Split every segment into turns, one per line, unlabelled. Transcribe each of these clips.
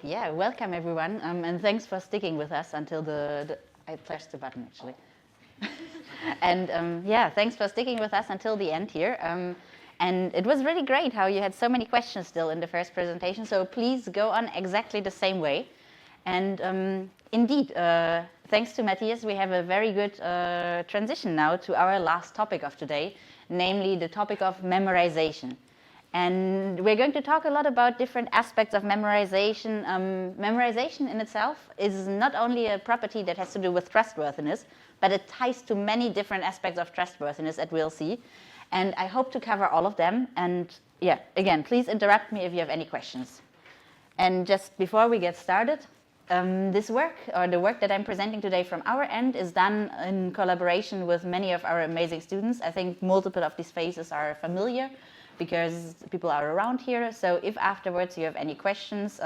Yeah, welcome everyone, and thanks for sticking with us until I pressed the button actually. And yeah, thanks for sticking with us until the end here. And it was really great how you had so many questions still in the first presentation, so please go on exactly the same way. And indeed, thanks to Matthias, we have a very good transition now to our last topic of today, namely the topic of memorization. And we're going to talk a lot about different aspects of memorization. Memorization in itself is not only a property that has to do with trustworthiness, but it ties to many different aspects of trustworthiness that we'll see. And I hope to cover all of them. And yeah, again, please interrupt me if you have any questions. And just before we get started, this work, or the work that I'm presenting today from our end, is done in collaboration with many of our amazing students. I think multiple of these faces are familiar, because people are around here. So if afterwards you have any questions,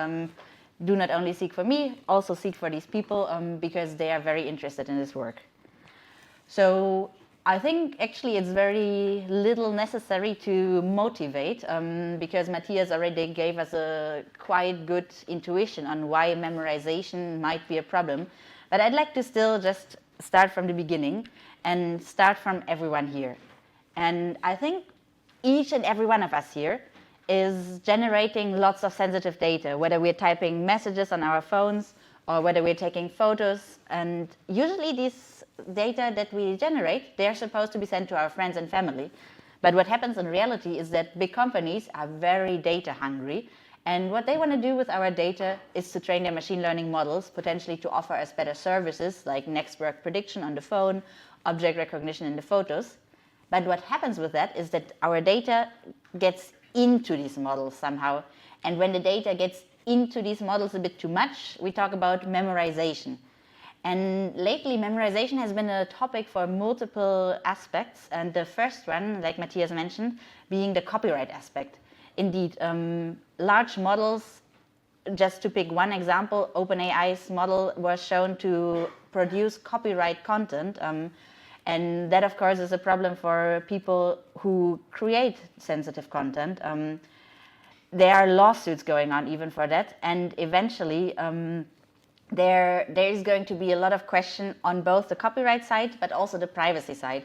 do not only seek for me, also seek for these people because they are very interested in this work. So I think actually it's very little necessary to motivate because Matthias already gave us a quite good intuition on why memorization might be a problem. But I'd like to still just start from the beginning and start from everyone here. And I think each and every one of us here is generating lots of sensitive data, whether we're typing messages on our phones or whether we're taking photos. And usually these data that we generate, they're supposed to be sent to our friends and family. But what happens in reality is that big companies are very data hungry. And what they want to do with our data is to train their machine learning models, potentially to offer us better services like next work prediction on the phone, object recognition in the photos. But what happens with that is that our data gets into these models somehow. And when the data gets into these models a bit too much, we talk about memorization. And lately, memorization has been a topic for multiple aspects. And the first one, like Matthias mentioned, being the copyright aspect. Indeed, large models, just to pick one example, OpenAI's model was shown to produce copyright content. And that, of course, is a problem for people who create sensitive content. There are lawsuits going on even for that. And eventually, there is going to be a lot of question on both the copyright side, but also the privacy side.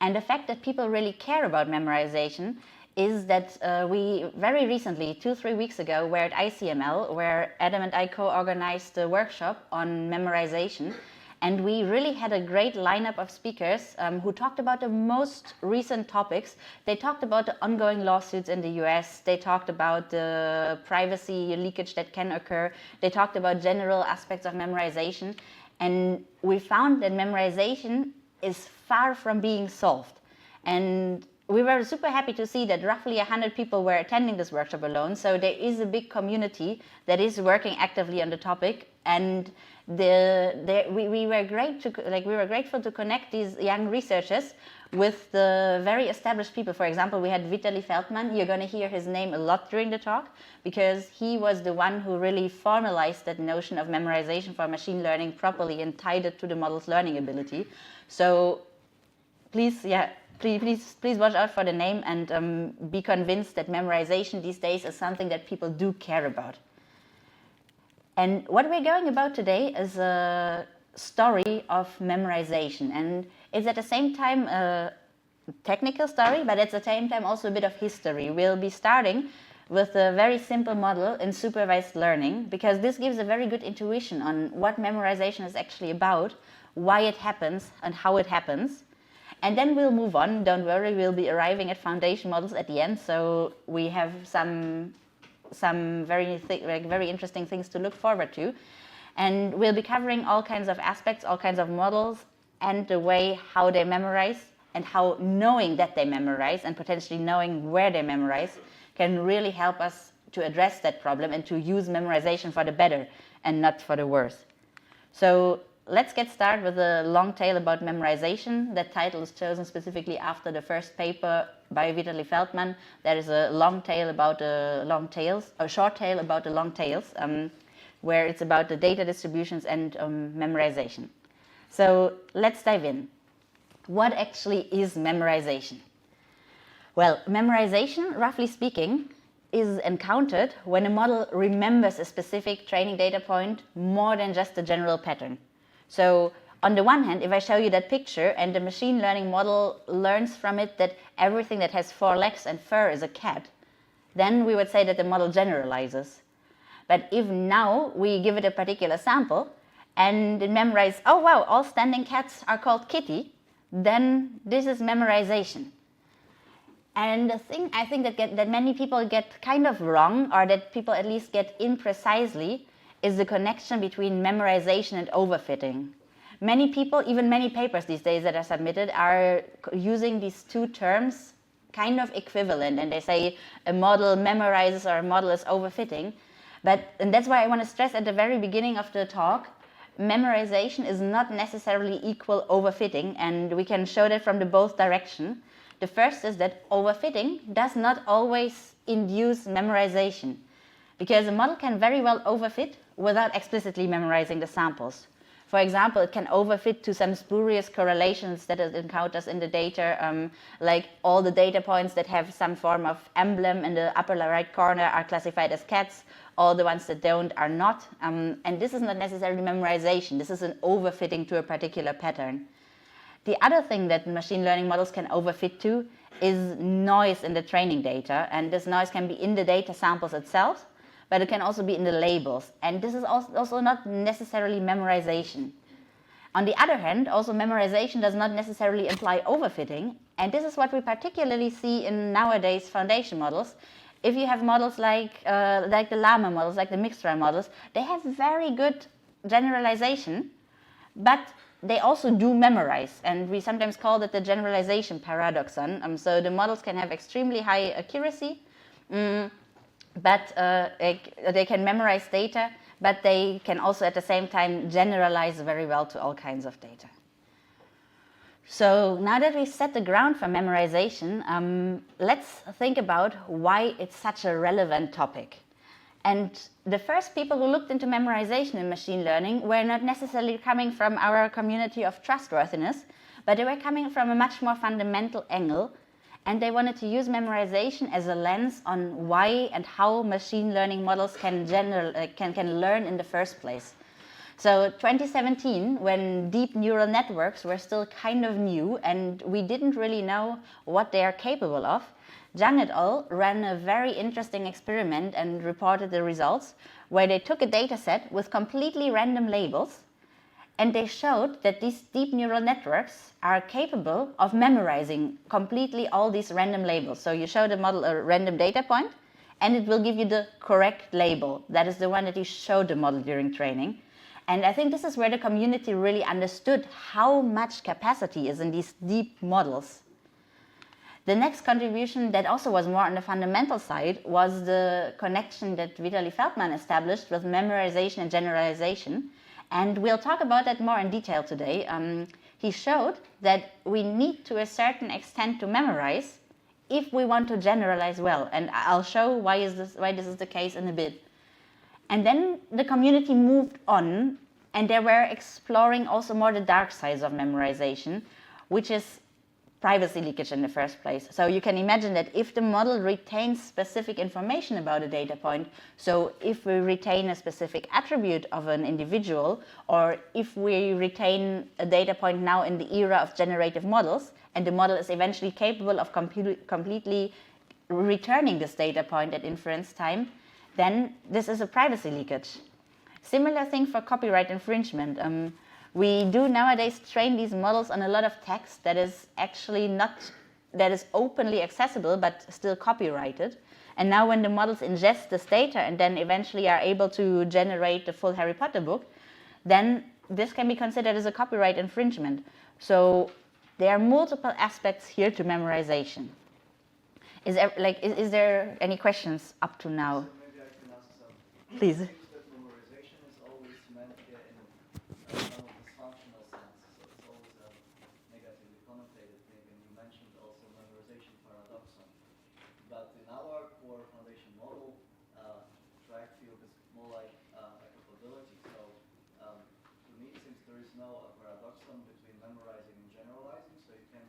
And the fact that people really care about memorization is that we very recently, 2-3 weeks ago, were at ICML, where Adam and I co-organized a workshop on memorization. And we really had a great lineup of speakers who talked about the most recent topics. They talked about the ongoing lawsuits in the US. They talked about the privacy leakage that can occur. They talked about general aspects of memorization. And we found that memorization is far from being solved. And we were super happy to see that roughly 100 people were attending this workshop alone. So there is a big community that is working actively on the topic. And we were grateful to connect these young researchers with the very established people. For example, we had Vitaly Feldman. You're going to hear his name a lot during the talk because he was the one who really formalized that notion of memorization for machine learning properly and tied it to the model's learning ability. So please watch out for the name and be convinced that memorization these days is something that people do care about. And what we're going about today is a story of memorization. And it's at the same time a technical story, but at the same time also a bit of history. We'll be starting with a very simple model in supervised learning, because this gives a very good intuition on what memorization is actually about, why it happens, and how it happens. And then we'll move on. Don't worry, we'll be arriving at foundation models at the end, so we have some very interesting things to look forward to. And we'll be covering all kinds of aspects, all kinds of models, and the way how they memorize, and how knowing that they memorize and potentially knowing where they memorize can really help us to address that problem and to use memorization for the better and not for the worse. So let's get started with a long tale about memorization. That title is chosen specifically after the first paper by Vitaly Feldman. There is a long tale about the long tails, a short tale about the long tails, where it's about the data distributions and memorization. So let's dive in. What actually is memorization? Well, memorization, roughly speaking, is encountered when a model remembers a specific training data point more than just a general pattern. So on the one hand, if I show you that picture and the machine learning model learns from it that everything that has 4 legs and fur is a cat, then we would say that the model generalizes. But if now we give it a particular sample and it memorizes, oh wow, all standing cats are called kitty, then this is memorization. And the thing I think that many people get kind of wrong, or that people at least get imprecisely, is the connection between memorization and overfitting. Many people, even many papers these days that are submitted, are using these two terms kind of equivalent, and they say a model memorizes or a model is overfitting. And that's why I want to stress at the very beginning of the talk, memorization is not necessarily equal overfitting, and we can show that from the both direction. The first is that overfitting does not always induce memorization, because a model can very well overfit without explicitly memorizing the samples. For example, it can overfit to some spurious correlations that it encounters in the data, like all the data points that have some form of emblem in the upper right corner are classified as cats, all the ones that don't are not. And this is not necessarily memorization, this is an overfitting to a particular pattern. The other thing that machine learning models can overfit to is noise in the training data, and this noise can be in the data samples itself, but it can also be in the labels, and this is also not necessarily memorization. On the other hand, also memorization does not necessarily imply overfitting, and this is what we particularly see in nowadays foundation models. If you have models like the Llama models, like the Mixtra models, they have very good generalization, but they also do memorize, and we sometimes call it the generalization paradoxon. So the models can have extremely high accuracy, but they can memorize data, but they can also at the same time generalize very well to all kinds of data. So now that we've set the ground for memorization, let's think about why it's such a relevant topic. And the first people who looked into memorization in machine learning were not necessarily coming from our community of trustworthiness, but they were coming from a much more fundamental angle, and they wanted to use memorization as a lens on why and how machine learning models can learn in the first place. So 2017, when deep neural networks were still kind of new and we didn't really know what they are capable of, Zhang et al. Ran a very interesting experiment and reported the results, where they took a data set with completely random labels, and they showed that these deep neural networks are capable of memorizing completely all these random labels. So you show the model a random data point, and it will give you the correct label. That is the one that you showed the model during training. And I think this is where the community really understood how much capacity is in these deep models. The next contribution that also was more on the fundamental side was the connection that Vitaly Feldman established with memorization and generalization. And we'll talk about that more in detail today. He showed that we need to a certain extent to memorize if we want to generalize well. And I'll show why this is the case in a bit. And then the community moved on, and they were exploring also more the dark sides of memorization, which is privacy leakage in the first place. So you can imagine that if the model retains specific information about a data point, so if we retain a specific attribute of an individual, or if we retain a data point now in the era of generative models, and the model is eventually capable of completely returning this data point at inference time, then this is a privacy leakage. Similar thing for copyright infringement. We do nowadays train these models on a lot of text that is actually that is openly accessible but still copyrighted. And now when the models ingest this data and then eventually are able to generate the full Harry Potter book, then this can be considered as a copyright infringement. So there are multiple aspects here to memorization. Is there any questions up to now?
So maybe I can ask some.
Please.
It seems that memorization is always meant in kind of dysfunctional sense. So it's always a negatively connotated thing. And you mentioned also memorization paradoxon. But in our core foundation model, track field is more like a capability. So to me, it seems there is no paradoxon between memorizing and generalizing. So you can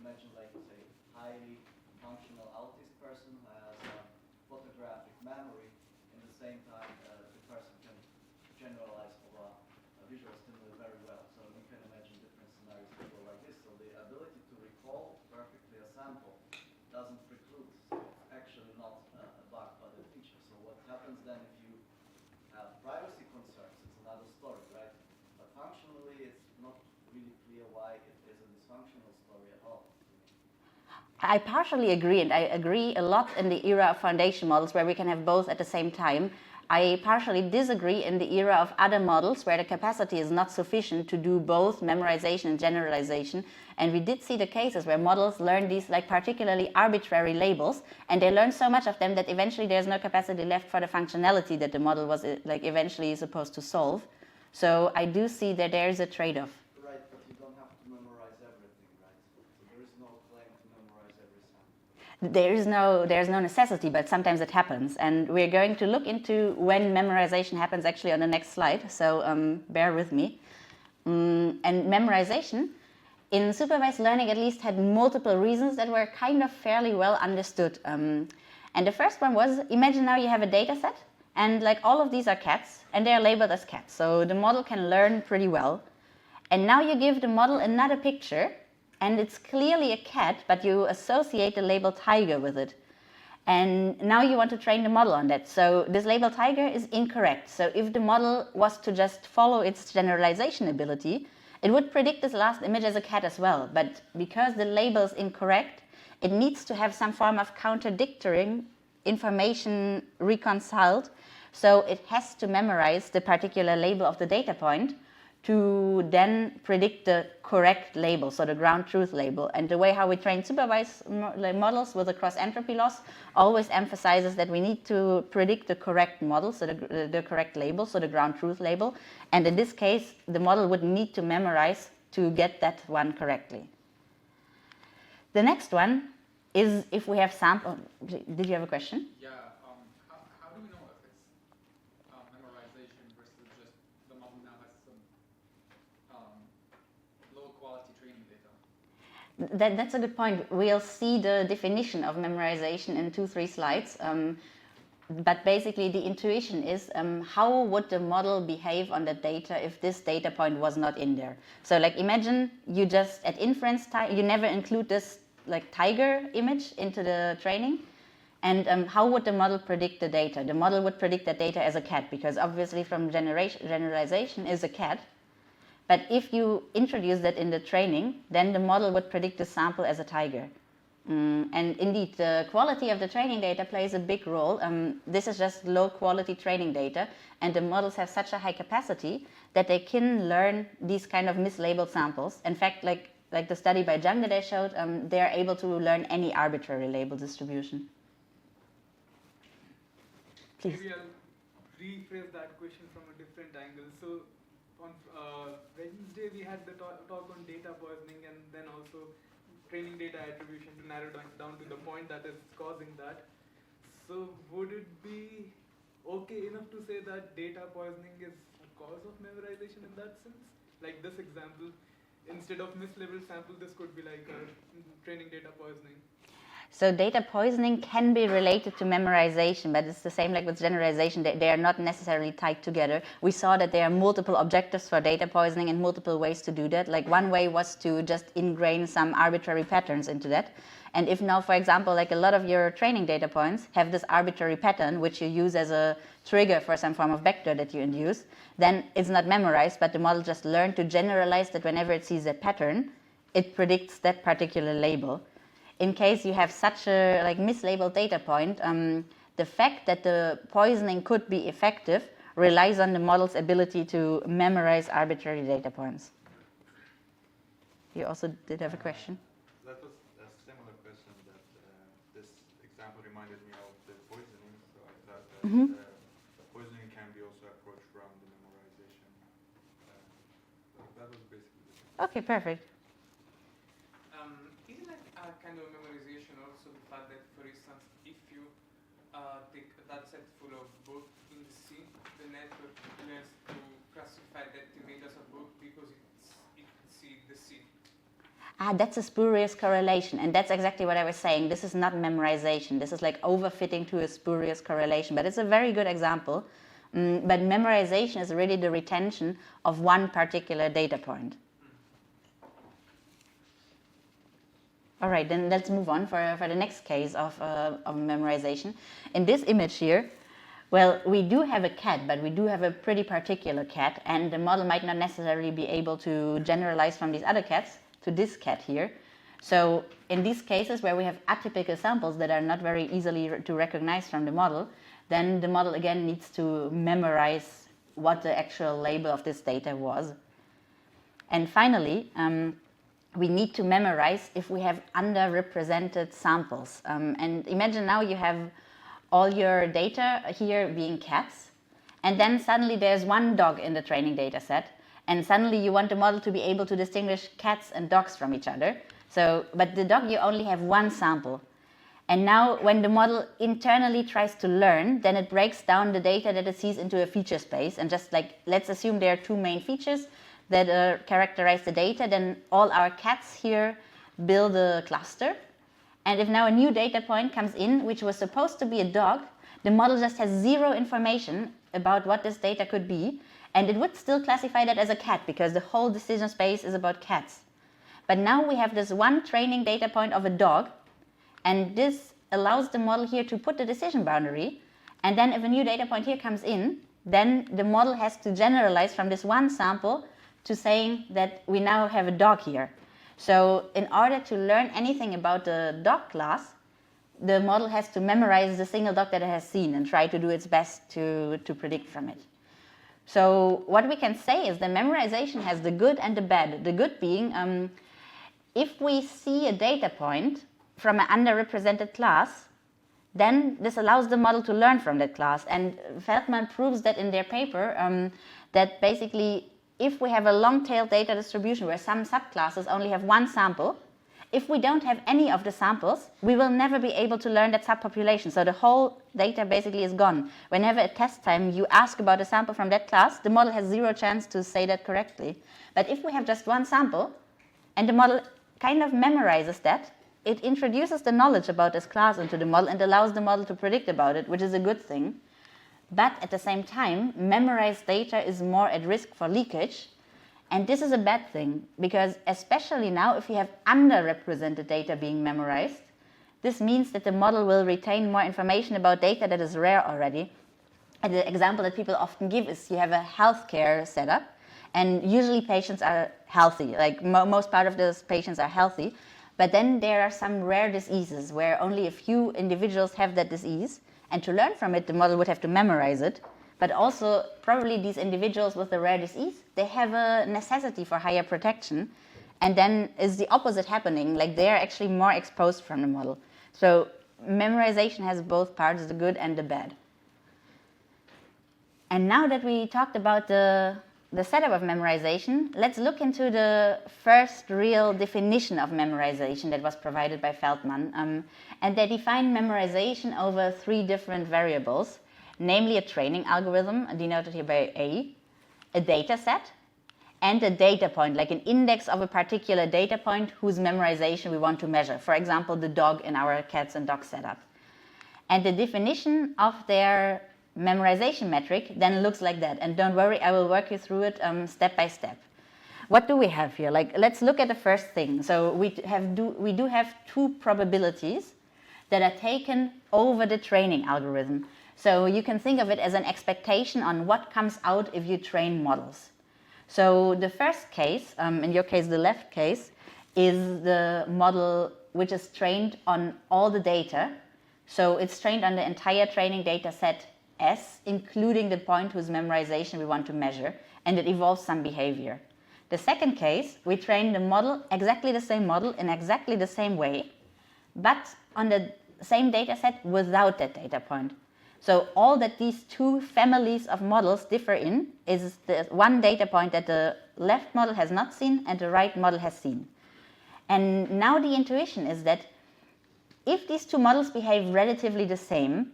imagine, like, say, highly functional autist person who has same time, the person can generalize over a visual stimuli very well. So you can imagine different scenarios that go like this. So the ability to recall perfectly a sample doesn't preclude. So it's actually not a bug, but a feature. So what happens then if you have privacy concerns? It's another story, right? But functionally, it's not really clear why it is a dysfunctional story at all.
I partially agree, and I agree a lot in the era of foundation models where we can have both at the same time. I partially disagree in the era of other models where the capacity is not sufficient to do both memorization and generalization. And we did see the cases where models learn these like particularly arbitrary labels, and they learn so much of them that eventually there's no capacity left for the functionality that the model was like eventually supposed to solve. So I do see that there's a trade-off.
Right, but you don't have to memorize everything, right? So there is no claim to memorize every sample.
There's no necessity, but sometimes it happens. And we're going to look into when memorization happens actually on the next slide, so bear with me. And memorization, in supervised learning at least, had multiple reasons that were kind of fairly well understood. And the first one was, imagine now you have a data set, and like all of these are cats, and they are labeled as cats. So the model can learn pretty well. And now you give the model another picture, and it's clearly a cat, but you associate the label tiger with it. And now you want to train the model on that. So this label tiger is incorrect. So if the model was to just follow its generalization ability, it would predict this last image as a cat as well. But because the label is incorrect, it needs to have some form of contradictory information reconciled. So it has to memorize the particular label of the data point to then predict the correct label, so the ground truth label. And the way how we train supervised models with the cross-entropy loss always emphasizes that we need to predict the correct model, so the correct label, so the ground truth label. And in this case, the model would need to memorize to get that one correctly. The next one is if we have sample. Did you have a question?
Yeah. How do we know if it's memorization versus just the model now has some low quality training data?
That's a good point. We'll see the definition of memorization in 2-3 slides. But basically the intuition is how would the model behave on the data if this data point was not in there. So like imagine you just at inference time, you never include this like tiger image into the training. And how would the model predict the data? The model would predict the data as a cat because obviously from generalization is a cat. But if you introduce that in the training, then the model would predict the sample as a tiger. And indeed, the quality of the training data plays a big role. This is just low quality training data, and the models have such a high capacity that they can learn these kind of mislabeled samples. In fact, like the study by Zhang that I showed, they are able to learn any arbitrary label distribution. Please.
Maybe I'll rephrase that question from a different angle. So on Wednesday, we had the talk on data poisoning and then also training data attribution to narrow down to the point that is causing that. So would it be okay enough to say that data poisoning is a cause of memorization in that sense? Like this example, instead of mislabeled sample, this could be like training data poisoning.
So data poisoning can be related to memorization, but it's the same like with generalization. They are not necessarily tied together. We saw that there are multiple objectives for data poisoning and multiple ways to do that. Like one way was to just ingrain some arbitrary patterns into that. And if now, for example, like a lot of your training data points have this arbitrary pattern, which you use as a trigger for some form of vector that you induce, then it's not memorized, but the model just learned to generalize that whenever it sees that pattern, it predicts that particular label. In case you have such a like mislabeled data point, the fact that the poisoning could be effective relies on the model's ability to memorize arbitrary data points. You also did have a question?
That was a similar question that this example reminded me of the poisoning. So I thought that poisoning can be also approached from the memorization. That was basically the question.
Okay, perfect.
Isn't that kind of memorization also the fact that, for instance, if you take a data set full of both in the C, the network learns to classify that the data as both because it can see the C.
that's a spurious correlation. And that's exactly what I was saying. This is not memorization. This is like overfitting to a spurious correlation. But it's a very good example. But memorization is really the retention of one particular data point. All right, then let's move on for the next case of memorization. In this image here, well, we do have a cat, but we do have a pretty particular cat, and the model might not necessarily be able to generalize from these other cats to this cat here. So in these cases where we have atypical samples that are not very easily to recognize from the model, then the model again needs to memorize what the actual label of this data was. And finally, we need to memorize if we have underrepresented samples. And imagine now you have all your data here being cats, and then suddenly there's one dog in the training data set, and suddenly you want the model to be able to distinguish cats and dogs from each other. So, but the dog, you only have one sample. And now when the model internally tries to learn, then it breaks down the data that it sees into a feature space, and just like, let's assume there are two main features that characterize the data, then all our cats here build a cluster. And if now a new data point comes in, which was supposed to be a dog, the model just has zero information about what this data could be, and it would still classify that as a cat because the whole decision space is about cats. But now we have this one training data point of a dog, and this allows the model here to put the decision boundary, and then if a new data point here comes in, then the model has to generalize from this one sample to saying that we now have a dog here. So in order to learn anything about the dog class, the model has to memorize the single dog that it has seen and try to do its best to predict from it. So what we can say is that memorization has the good and the bad. The good being, if we see a data point from an underrepresented class, then this allows the model to learn from that class. And Feldman proves that in their paper, that basically if we have a long-tail data distribution where some subclasses only have one sample, if we don't have any of the samples, we will never be able to learn that subpopulation. So the whole data basically is gone. Whenever at test time you ask about a sample from that class, the model has zero chance to say that correctly. But if we have just one sample, and the model kind of memorizes that, it introduces the knowledge about this class into the model and allows the model to predict about it, which is a good thing. But at the same time, memorized data is more at risk for leakage. And this is a bad thing, because especially now if you have underrepresented data being memorized, this means that the model will retain more information about data that is rare already. And the example that people often give is you have a healthcare setup, and usually patients are healthy, like most part of those patients are healthy. But then there are some rare diseases where only a few individuals have that disease. And to learn from it, the model would have to memorize it. But also, probably these individuals with the rare disease, they have a necessity for higher protection. And then is the opposite happening, like they're actually more exposed from the model. So memorization has both parts, the good and the bad. And now that we talked about the setup of memorization, let's look into the first real definition of memorization that was provided by Feldman. And they define memorization over three different variables, namely a training algorithm, denoted here by a data set, and a data point, like an index of a particular data point whose memorization we want to measure. For example, the dog in our cats and dogs setup. And the definition of their memorization metric then looks like that. And don't worry, I will work you through it step by step. What do we have here? Like, let's look at the first thing. So we do have two probabilities that are taken over the training algorithm. So you can think of it as an expectation on what comes out if you train models. So the first case, in your case the left case, is the model which is trained on all the data. So it's trained on the entire training data set S, including the point whose memorization we want to measure, and it evolves some behavior. The second case, we train the model, exactly the same model in exactly the same way, but on the same data set without that data point. So all that these two families of models differ in is the one data point that the left model has not seen and the right model has seen. And now the intuition is that if these two models behave relatively the same,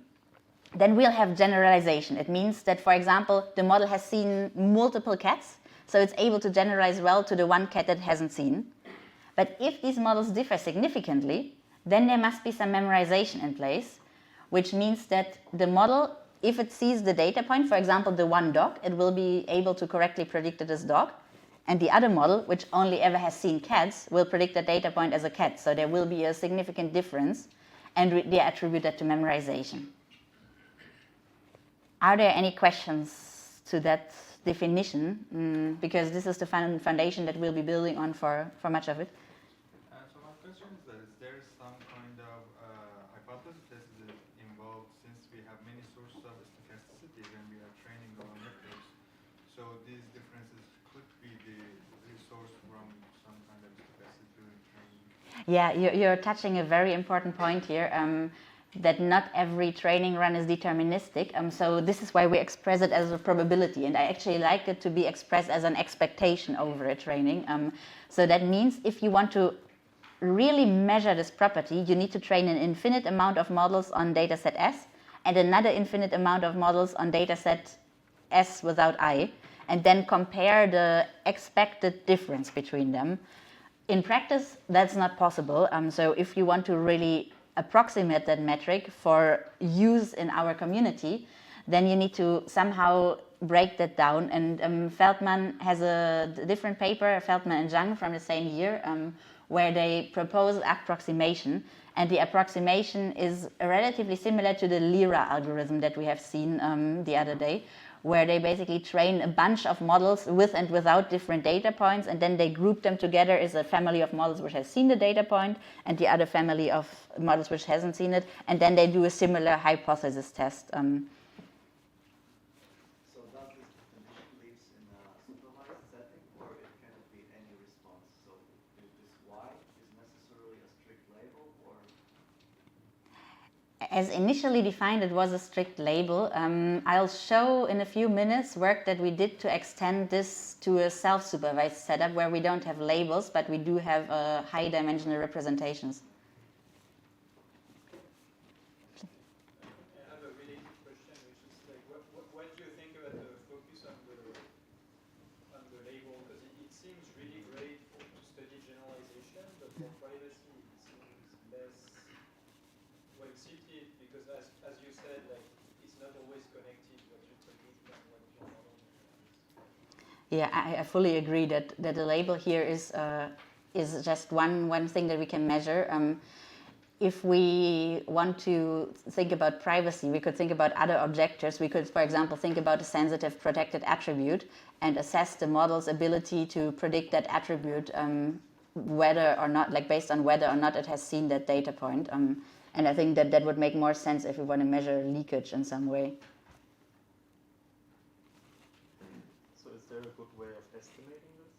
then we'll have generalization. It means that, for example, the model has seen multiple cats, so it's able to generalize well to the one cat that it hasn't seen. But if these models differ significantly, then there must be some memorization in place, which means that the model, if it sees the data point, for example, the one dog, it will be able to correctly predict it as dog. And the other model, which only ever has seen cats, will predict the data point as a cat. So there will be a significant difference, and they attribute that to memorization. Are there any questions to that definition? Because this is the foundation that we'll be building on for much of it.
So my question is there some kind of hypothesis that is involved, since we have many sources of stochasticity when we are training our networks? So these differences could be the resource from some kind of stochasticity training.
Yeah, you're touching a very important point here, that not every training run is deterministic. So this is why we express it as a probability, and I actually like it to be expressed as an expectation over a training. So that means if you want to really measure this property, you need to train an infinite amount of models on dataset S and another infinite amount of models on dataset S without I, and then compare the expected difference between them. In practice, that's not possible. So if you want to really approximate that metric for use in our community, then you need to somehow break that down. And Feldman has a different paper, Feldman and Zhang from the same year, where they propose approximation. And the approximation is relatively similar to the Lyra algorithm that we have seen the other day, where they basically train a bunch of models with and without different data points, and then they group them together as a family of models which has seen the data point and the other family of models which hasn't seen it, and then they do a similar hypothesis test.
So does this definition lives in a supervised setting, or it can be any response? So this Y is necessarily a strict label, or?
As initially defined, it was a strict label. I'll show in a few minutes work that we did to extend this to a self-supervised setup where we don't have labels, but we do have high-dimensional representations.
I have a related question, which is like, what do you think about the focus on the label? Because it seems really great to study generalization, but for privacy, it seems less well suited, because as you said, like, it's not always connected what you predict and what your model measures.
Yeah, I fully agree that the label here is just one thing that we can measure. If we want to think about privacy, we could think about other objectors. We could, for example, think about a sensitive protected attribute and assess the model's ability to predict that attribute, whether or not, like based on whether or not it has seen that data point. And I think that would make more sense if we want to measure leakage in some way.
So is there a good way of estimating this?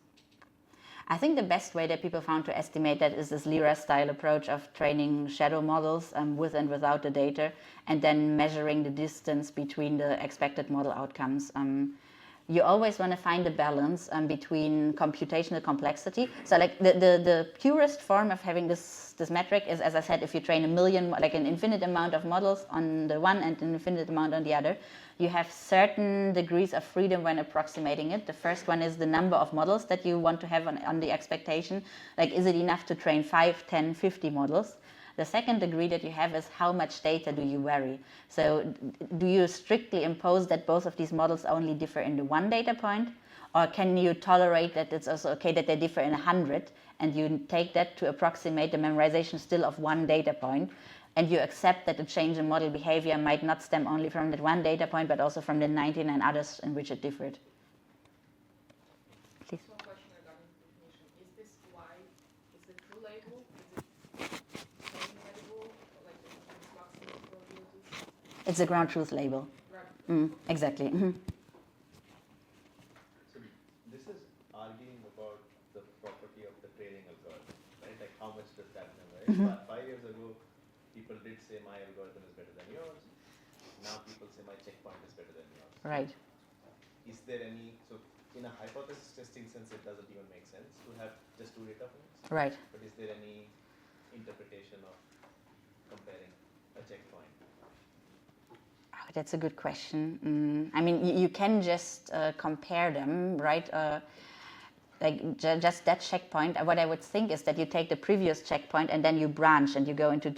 I think the best way that people found to estimate that is this Lyra-style approach of training shadow models with and without the data, and then measuring the distance between the expected model outcomes. You always want to find a balance between computational complexity. So like the purest form of having this metric is, as I said, if you train an infinite amount of models on the one and an infinite amount on the other, you have certain degrees of freedom when approximating it. The first one is the number of models that you want to have on the expectation. Like, is it enough to train 5, 10, 50 models? The second degree that you have is how much data do you vary. So do you strictly impose that both of these models only differ in the one data point? Or can you tolerate that it's also okay that they differ in 100, and you take that to approximate the memorization still of one data point, and you accept that the change in model behavior might not stem only from that one data point, but also from the 99 others in which it differed? Please.
One question regarding the definition. Is this Y, is it true label? Is it plain label? Like the approximate probabilities?
It's a ground truth label.
Right.
Exactly.
So this is arguing about the property of the training algorithm, right? Like how much does that memorize? 5 years ago, people did say my algorithm is better than yours. Now people say my checkpoint is better than yours.
Right.
Is there any, so in a hypothesis testing sense, it doesn't even make sense to have just 2 data points.
Right.
But is there any interpretation of comparing a checkpoint?
Oh, that's a good question. I mean, you can just compare them, right? like just that checkpoint, what I would think is that you take the previous checkpoint and then you branch and you go into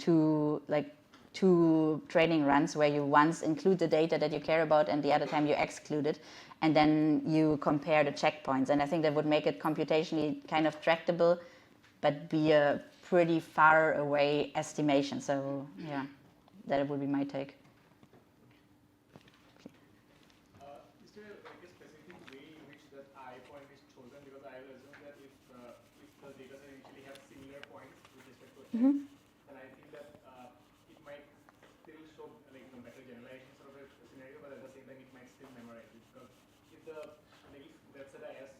two training runs where you once include the data that you care about and the other time you exclude it, and then you compare the checkpoints. And I think that would make it computationally kind of tractable, but be a pretty far away estimation. So yeah, that would be my take.
Is there like a specific way in which that I point is chosen? Because I will assume that if the data set initially has similar points with respect to a text, then I think that it might still show like better generalization sort of a scenario, but at the same time it might still memorize it. Because if let's say the S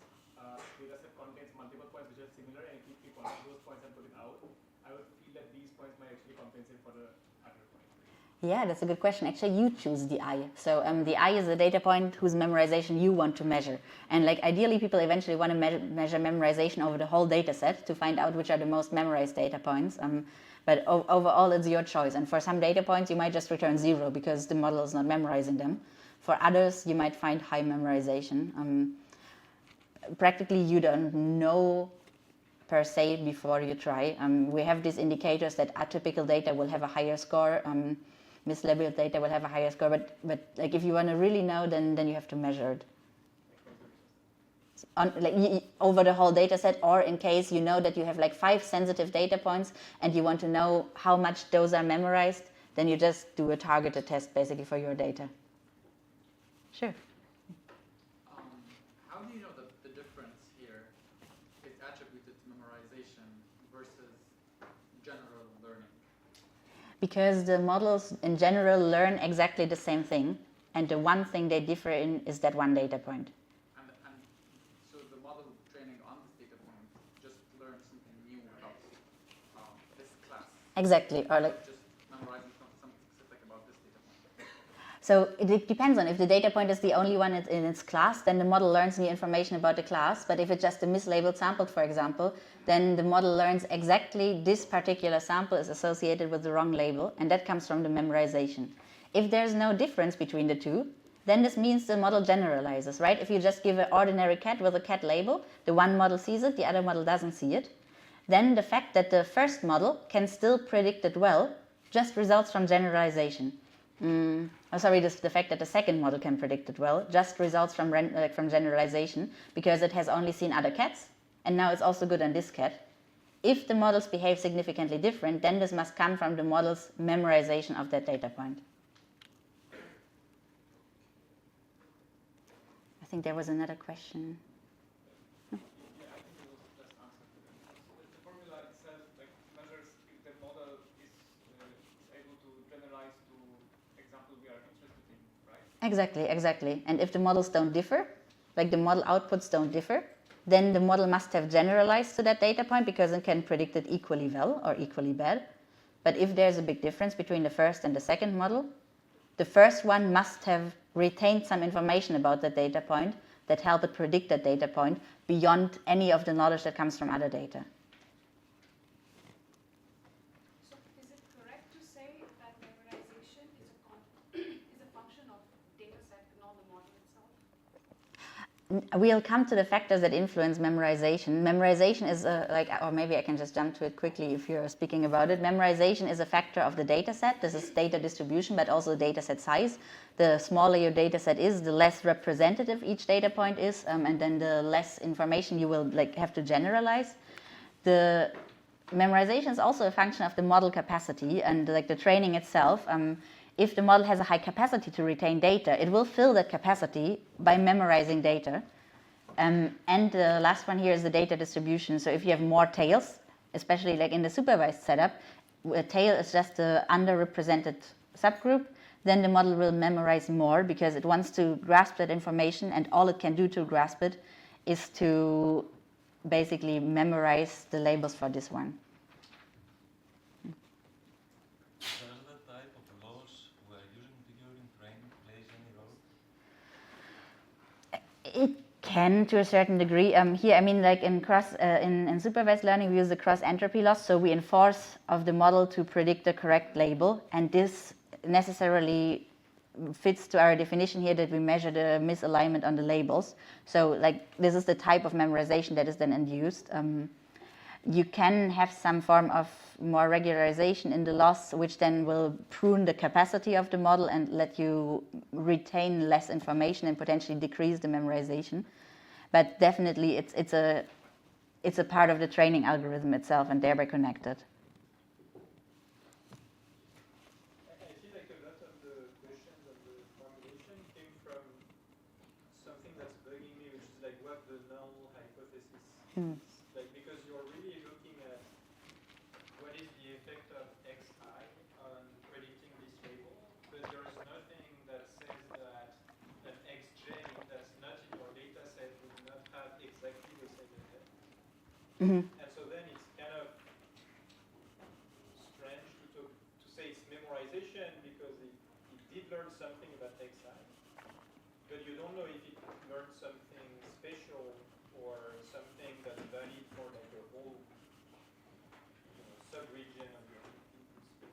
data set contains multiple points which are similar, and if you pick one of those points and put it out, I would feel that these points might actually compensate for the other points.
Yeah, that's a good question. Actually, you choose the I. So the I is a data point whose memorization you want to measure. And like ideally, people eventually want to measure memorization over the whole data set to find out which are the most memorized data points. But overall, it's your choice. And for some data points, you might just return 0 because the model is not memorizing them. For others, you might find high memorization. Practically, you don't know per se before you try. We have these indicators that atypical data will have a higher score. Mislabeled data will have a higher score, but like if you want to really know, then you have to measure it over the whole data set, or in case you know that you have like 5 sensitive data points and you want to know how much those are memorized, then you just do a targeted test basically for your data. Sure.
How do you know that the difference here is attributed to memorization versus general learning?
Because the models in general learn exactly the same thing, and the one thing they differ in is that one data point.
And so the model training on this data point just learns something new about this class.
Exactly, or like
just memorizing something specific about this data point.
so it depends on if the data point is the only one in its class, then the model learns new information about the class. But if it's just a mislabeled sample, for example, then the model learns exactly this particular sample is associated with the wrong label, and that comes from the memorization. If there's no difference between the two, then this means the model generalizes, right? If you just give an ordinary cat with a cat label, the one model sees it, the other model doesn't see it, then the fact that the first model can still predict it well just results from generalization. The fact that the second model can predict it well just results from generalization, because it has only seen other cats, and now it's also good on this cat. If the models behave significantly different, then this must come from the model's memorization of that data point. I think there was another question.
Yeah, I think it was just answered. The formula itself measures if the model is able to generalize to example we are interested in, right?
Exactly. And if the models don't differ, like the model outputs don't differ, then the model must have generalized to that data point because it can predict it equally well or equally bad. But if there's a big difference between the first and the second model, the first one must have retained some information about that data point that help it predict that data point beyond any of the knowledge that comes from other data.
So is it correct to say that memorization is a function of data set and not the model itself?
We'll come to the factors that influence memorization. Memorization is or maybe I can just jump to it quickly if you're speaking about it. Memorization is a factor of the data set. This is data distribution, but also data set size. The smaller your data set is, the less representative each data point is, and then the less information you will have to generalize. The memorization is also a function of the model capacity and the training itself. If the model has a high capacity to retain data, it will fill that capacity by memorizing data. And the last one here is the data distribution. So if you have more tails, especially in the supervised setup, a tail is just an underrepresented subgroup, then the model will memorize more because it wants to grasp that information, and all it can do to grasp it is to basically memorize the labels for this one. It can, to a certain degree. Here, in supervised learning, we use the cross-entropy loss, so we enforce of the model to predict the correct label, and this necessarily fits to our definition here that we measure the misalignment on the labels. So like this is the type of memorization that is then induced. You can have some form of more regularization in the loss, which then will prune the capacity of the model and let you retain less information and potentially decrease the memorization. But definitely it's a part of the training algorithm itself and thereby connected.
I feel like a lot of the questions of the formulation came from something that's bugging me, which is like what the null hypothesis is. Like, because you're really looking at what is the effect of xi on predicting this label, but there is nothing that says that an xj that's not in your data set would not have exactly the same effect. And so then it's kind of strange to say it's memorization because it did learn something about xi, but you don't know if it learned something special or something that's valid for like a whole sub-region of your input space.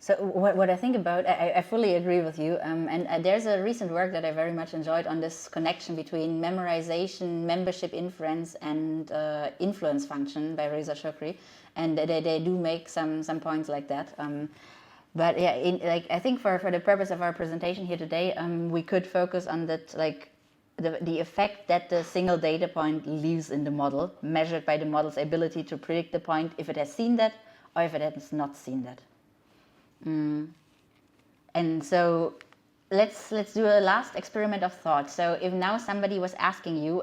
So what I think about, I fully agree with you, and there's a recent work that I very much enjoyed on this connection between memorization, membership inference, and influence function by Reza Shukri, and they do make some points like that. But yeah, I think for the purpose of our presentation here today, we could focus on that, like the effect that the single data point leaves in the model, measured by the model's ability to predict the point if it has seen that or if it has not seen that. And so let's do a last experiment of thought. So if now somebody was asking you,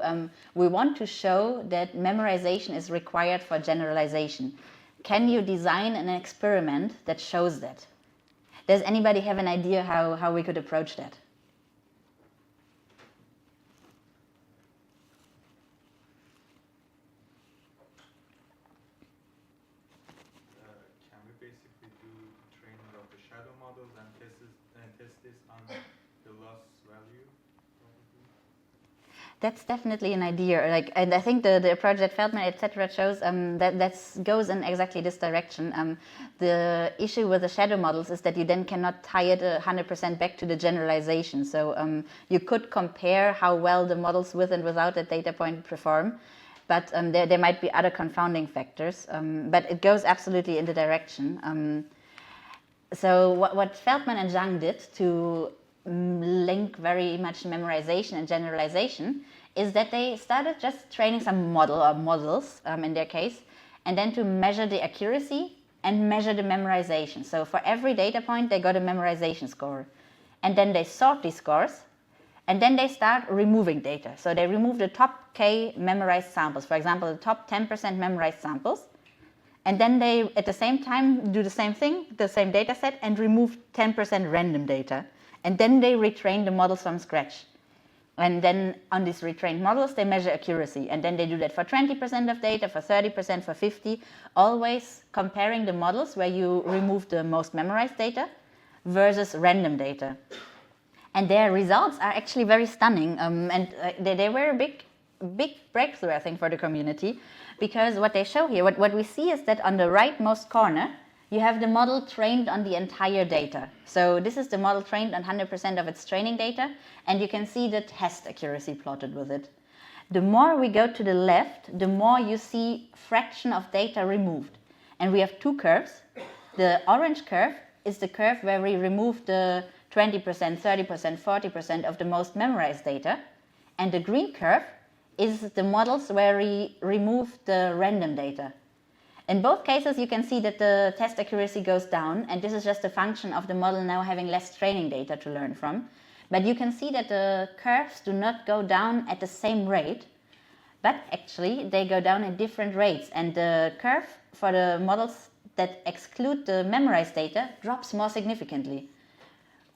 we want to show that memorization is required for generalization. Can you design an experiment that shows that? Does anybody have an idea how we could approach that?
Can we basically do training of the shadow models and test this on the loss value?
That's definitely an idea. And I think the approach that Feldman, etc., shows that goes in exactly this direction. The issue with the shadow models is that you then cannot tie it 100% back to the generalization. So you could compare how well the models with and without that data point perform, but there might be other confounding factors. But it goes absolutely in the direction. So what Feldman and Zhang did to link very much memorization and generalization is that they started just training some model or models in their case, and then to measure the accuracy and measure the memorization. So for every data point they got a memorization score, and then they sort these scores, and then they start removing data. So they remove the top K memorized samples, for example the top 10% memorized samples, and then they at the same time do the same thing, the same data set, and remove 10% random data. And then they retrain the models from scratch. And then on these retrained models, they measure accuracy. And then they do that for 20% of data, for 30%, for 50%, always comparing the models where you remove the most memorized data versus random data. And their results are actually very stunning. They were a big breakthrough, I think, for the community. Because what they show here, what we see is that on the rightmost corner, you have the model trained on the entire data. So this is the model trained on 100% of its training data, and you can see the test accuracy plotted with it. The more we go to the left, the more you see fraction of data removed. And we have two curves. The orange curve is the curve where we remove the 20%, 30%, 40% of the most memorized data. And the green curve is the models where we remove the random data. In both cases, you can see that the test accuracy goes down, and this is just a function of the model now having less training data to learn from. But you can see that the curves do not go down at the same rate, but actually they go down at different rates. And the curve for the models that exclude the memorized data drops more significantly.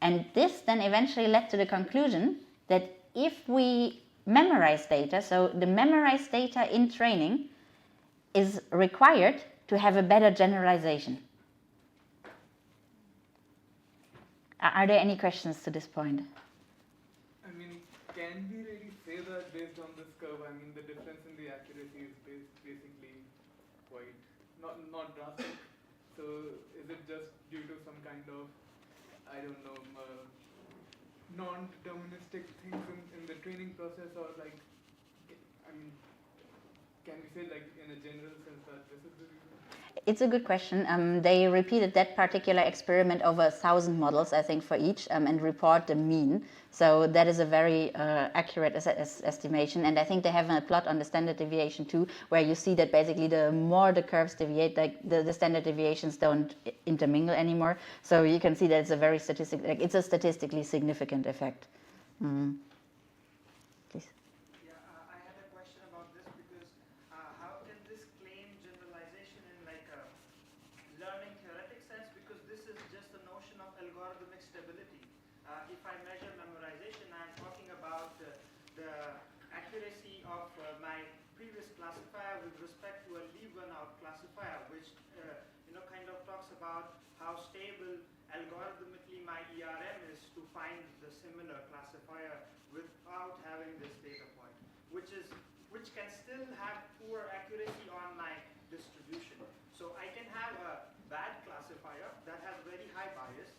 And this then eventually led to the conclusion that if we memorize data, so the memorized data in training is required to have a better generalization. Are there any questions to this point?
I mean, can we really say that based on this curve? I mean, the difference in the accuracy is basically quite not drastic. So is it just due to some kind of I don't know, non-deterministic things in the training process, or like, I mean, can we say like in a general sense that this is the reason?
It's a good question. They repeated that particular experiment over 1,000 models, I think, for each, and report the mean. So that is a very accurate estimation. And I think they have a plot on the standard deviation too, where you see that basically the more the curves deviate, like the standard deviations don't intermingle anymore. So you can see that it's a very it's a statistically significant effect. Please.
Yeah, I had a question about this because how can this claim generalization in like a learning theoretic sense, because this is just a notion of algorithmic stability. If I measure memorization, I'm talking about the accuracy of my previous classifier with respect to a leave one out classifier, which kind of talks about how stable algorithmically my ERM is to find the similar classifier without having this data point, which can still have poor accuracy on my distribution. So I can have a bad classifier that has very high bias,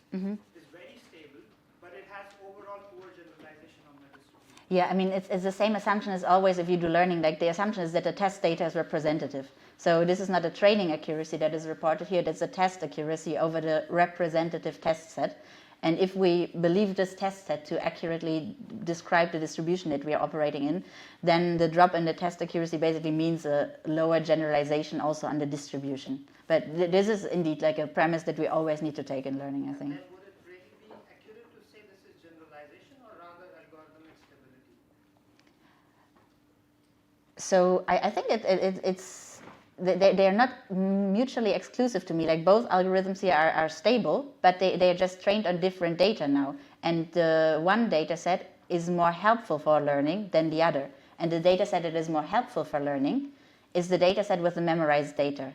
is very stable, but it has overall poor generalization on my distribution.
Yeah, I mean, it's the same assumption as always if you do learning. Like the assumption is that the test data is representative. So this is not a training accuracy that is reported here, that's a test accuracy over the representative test set. And if we believe this test set to accurately describe the distribution that we are operating in, then the drop in the test accuracy basically means a lower generalization also on the distribution. But this is indeed like a premise that we always need to take in learning, I think.
And then would it really be accurate to say this is generalization or rather algorithmic stability?
So I think they're not mutually exclusive to me. Like both algorithms here are stable, but they are just trained on different data now. And the one data set is more helpful for learning than the other. And the data set that is more helpful for learning is the data set with the memorized data.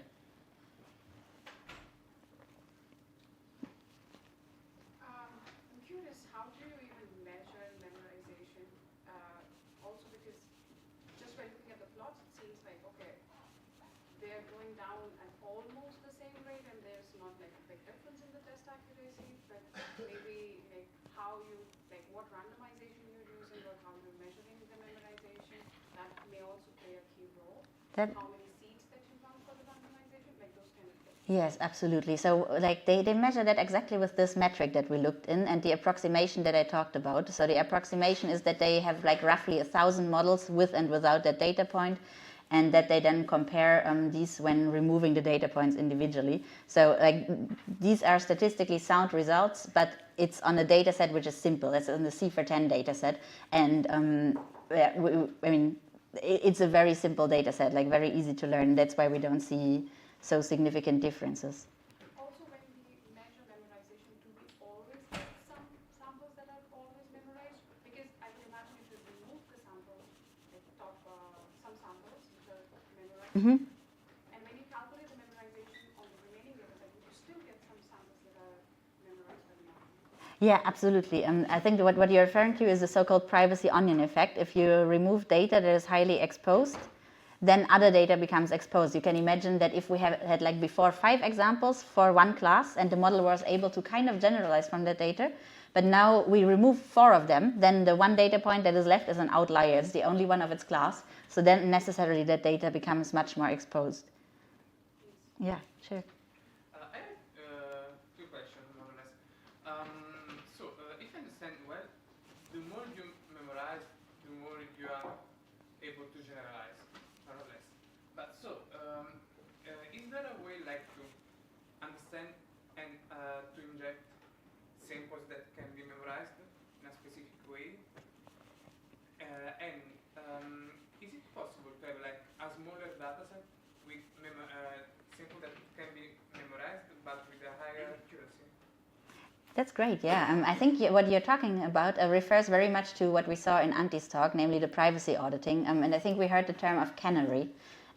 I'm curious, how do you even measure memorization? Also because just by looking at the plots, it seems like, okay, they're going down at almost the same rate and there's not like a big difference in the test accuracy, but maybe like how you, like what randomization you're using or how you're measuring the memorization, that may also play a key role. How many seeds that you run for the randomization, like those kind of things.
Yes, absolutely. So like they measure that exactly with this metric that we looked in and the approximation that I talked about. So the approximation is that they have like roughly 1,000 models with and without that data point, and that they then compare these when removing the data points individually. So like these are statistically sound results, but it's on a data set which is simple. It's on the C410 data set. And I mean, it's a very simple data set, like very easy to learn. That's why we don't see so significant differences.
Also, when we measure memorization, do we always get some samples that are always memorized? Because I can imagine if you remove the samples, like some samples which are memorized, and when you calculate the memorization on the remaining data set, you still get some samples that are memorized but not.
Yeah, absolutely. I think what you're referring to is the so-called privacy onion effect. If you remove data that is highly exposed, then other data becomes exposed. You can imagine that if we had like before 5 examples for one class and the model was able to kind of generalize from that data, but now we remove 4 of them, then the one data point that is left is an outlier. It's the only one of its class. So then necessarily that data becomes much more exposed. Yeah, sure.
I have 2 questions, more or less. If I understand well, the more you memorize, the more you are able to generalize, more or less. But is there a way like to understand and to inject samples that can be memorized in a specific way? Is it possible to have like a smaller data set with samples that can be memorized but with a higher accuracy?
That's great, yeah. I think what you're talking about refers very much to what we saw in Anti's talk, namely the privacy auditing. And I think we heard the term of canary.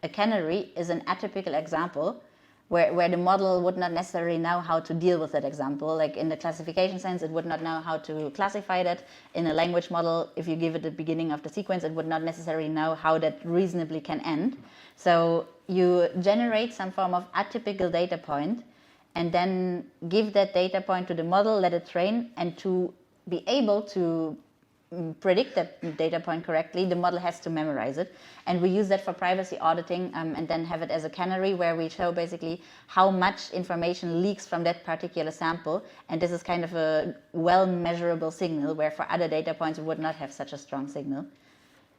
A canary is an atypical example where the model would not necessarily know how to deal with that example. Like in the classification sense, it would not know how to classify that. In a language model, if you give it the beginning of the sequence, it would not necessarily know how that reasonably can end. So you generate some form of atypical data point, and then give that data point to the model, let it train, and to be able to predict that data point correctly, the model has to memorize it. And we use that for privacy auditing, and then have it as a canary where we show basically how much information leaks from that particular sample. And this is kind of a well measurable signal, where for other data points we would not have such a strong signal.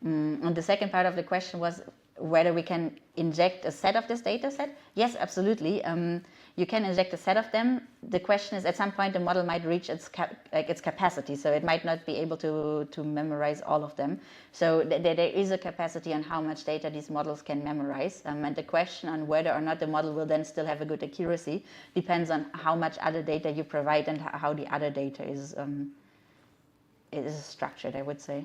And the second part of the question was whether we can inject a set of this data set. Yes, absolutely. You can inject a set of them. The question is, at some point the model might reach its capacity, so it might not be able to memorize all of them. So there is a capacity on how much data these models can memorize, and the question on whether or not the model will then still have a good accuracy depends on how much other data you provide and how the other data is structured, I would say.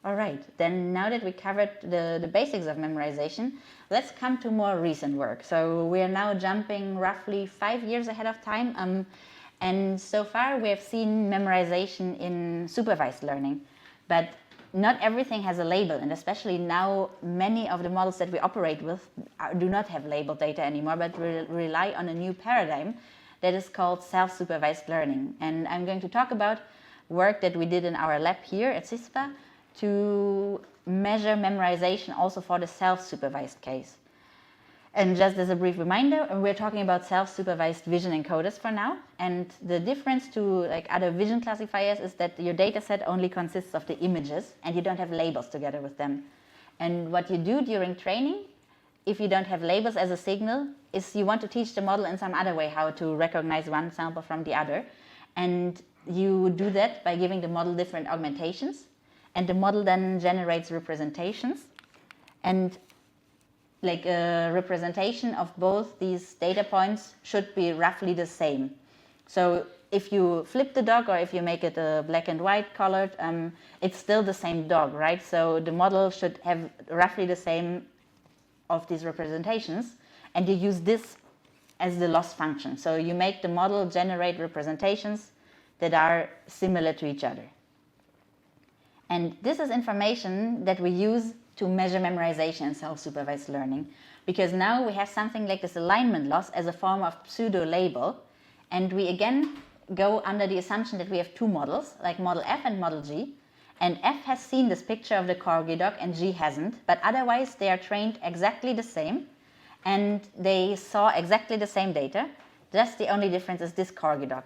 All right, then now that we covered the basics of memorization, let's come to more recent work. So we are now jumping roughly 5 years ahead of time, and so far we have seen memorization in supervised learning, but not everything has a label, and especially now many of the models that we operate with do not have labeled data anymore, but rely on a new paradigm that is called self-supervised learning. And I'm going to talk about work that we did in our lab here at CISPA to measure memorization also for the self-supervised case. And just as a brief reminder, we're talking about self-supervised vision encoders for now, and the difference to like other vision classifiers is that your data set only consists of the images and you don't have labels together with them. And what you do during training, if you don't have labels as a signal, is you want to teach the model in some other way how to recognize one sample from the other, and you do that by giving the model different augmentations. And the model then generates representations, and like a representation of both these data points should be roughly the same. So if you flip the dog or if you make it black and white colored, it's still the same dog, right? So the model should have roughly the same of these representations, and you use this as the loss function. So you make the model generate representations that are similar to each other. And this is information that we use to measure memorization in self-supervised learning, because now we have something like this alignment loss as a form of pseudo-label, and we again go under the assumption that we have two models, like model F and model G, and F has seen this picture of the corgi dog and G hasn't, but otherwise they are trained exactly the same, and they saw exactly the same data, just the only difference is this corgi dog.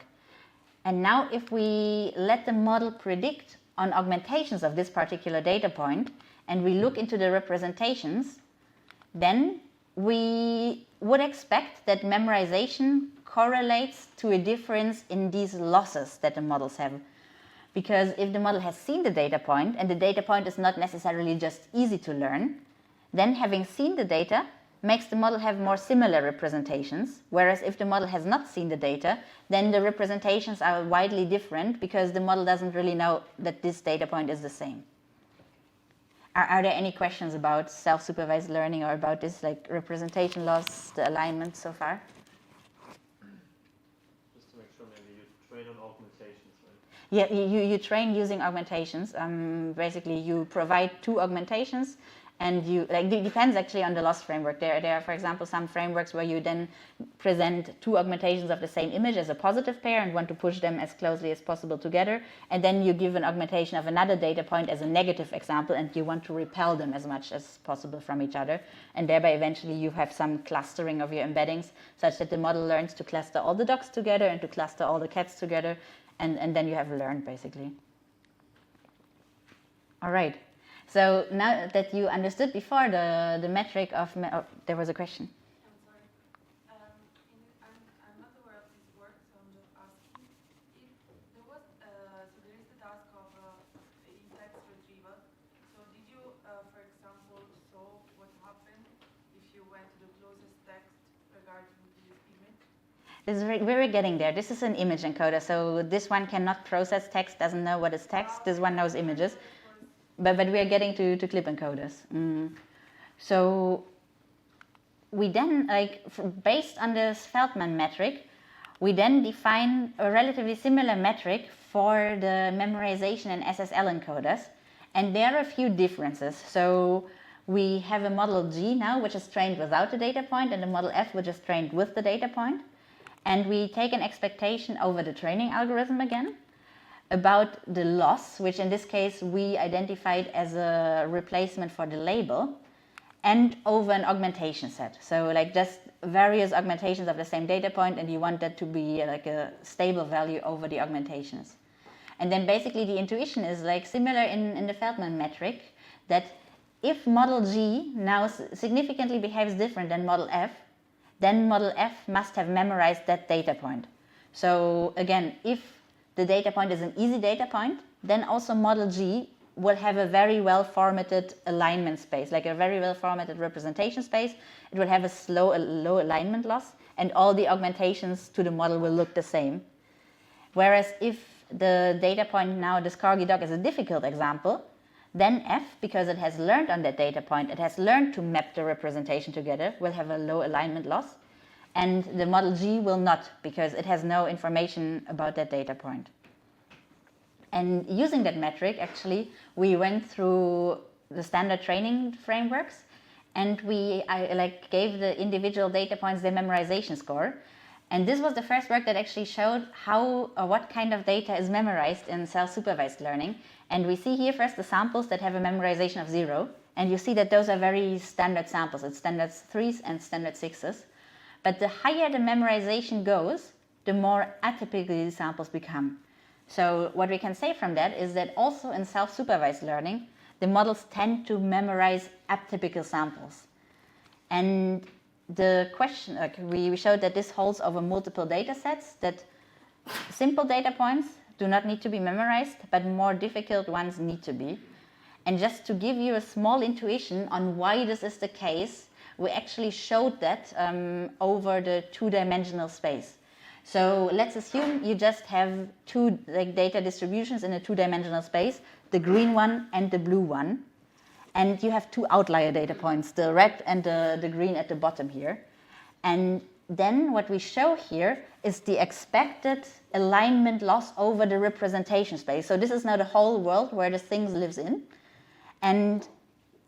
And now if we let the model predict on augmentations of this particular data point, and we look into the representations, then we would expect that memorization correlates to a difference in these losses that the models have. Because if the model has seen the data point, and the data point is not necessarily just easy to learn, then having seen the data makes the model have more similar representations, whereas if the model has not seen the data, then the representations are widely different because the model doesn't really know that this data point is the same. Are there any questions about self-supervised learning or about this like representation loss, the alignment so far?
Just to make sure, maybe you train on augmentations, right?
Yeah, you train using augmentations. Basically, you provide two augmentations, and you like it depends actually on the loss framework. There are, for example, some frameworks where you then present two augmentations of the same image as a positive pair and want to push them as closely as possible together, and then you give an augmentation of another data point as a negative example, and you want to repel them as much as possible from each other, and thereby eventually you have some clustering of your embeddings such that the model learns to cluster all the dogs together and to cluster all the cats together, and then you have learned basically. All right. So now that you understood before the metric of, there was a question.
I'm sorry. I'm not aware of this work, so I'm just asking. If there was, so there is the task of in-text retrieval. So did you, for example, solve what happened if you went to the closest text regarding this image?
This is we're getting there. This is an image encoder, so this one cannot process text, doesn't know what is text. This one knows images. But we are getting to clip encoders. So we then, based on this Feldman metric, we then define a relatively similar metric for the memorization and SSL encoders. And there are a few differences. So we have a model G now, which is trained without the data point, and a model F, which is trained with the data point. And we take an expectation over the training algorithm again about the loss, which in this case we identified as a replacement for the label, and over an augmentation set. So like just various augmentations of the same data point, and you want that to be like a stable value over the augmentations. And then basically the intuition is like similar in the Feldman metric, that if model G now significantly behaves different than model F, then model F must have memorized that data point. So again, if the data point is an easy data point, then also model G will have a very well formatted alignment space, like a very well formatted representation space. It will have a low alignment loss, and all the augmentations to the model will look the same. Whereas if the data point now, this corgi dog, is a difficult example, then F, because it has learned on that data point, it has learned to map the representation together, will have a low alignment loss. And the model G will not, because it has no information about that data point. And using that metric, actually, we went through the standard training frameworks, and I gave the individual data points their memorization score. And this was the first work that actually showed how or what kind of data is memorized in self-supervised learning. And we see here first the samples that have a memorization of 0. And you see that those are very standard samples. It's standard 3s and standard 6s. But the higher the memorization goes, the more atypical these samples become. So what we can say from that is that also in self-supervised learning, the models tend to memorize atypical samples. And the question, we showed that this holds over multiple data sets, that simple data points do not need to be memorized, but more difficult ones need to be. And just to give you a small intuition on why this is the case, we actually showed that over the two-dimensional space. So let's assume you just have two data distributions in a two-dimensional space, the green one and the blue one. And you have two outlier data points, the red and the green at the bottom here. And then what we show here is the expected alignment loss over the representation space. So this is now the whole world where the things lives in. And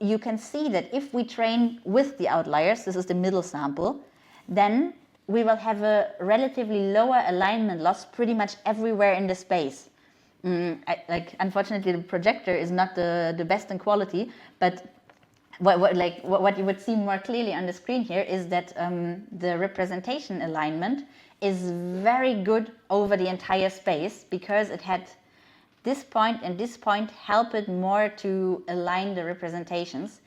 you can see that if we train with the outliers, this is the middle sample, then we will have a relatively lower alignment loss pretty much everywhere in the space. Unfortunately, the projector is not the best in quality, but what you would see more clearly on the screen here is that the representation alignment is very good over the entire space, because it had this point and this point help it more to align the representations.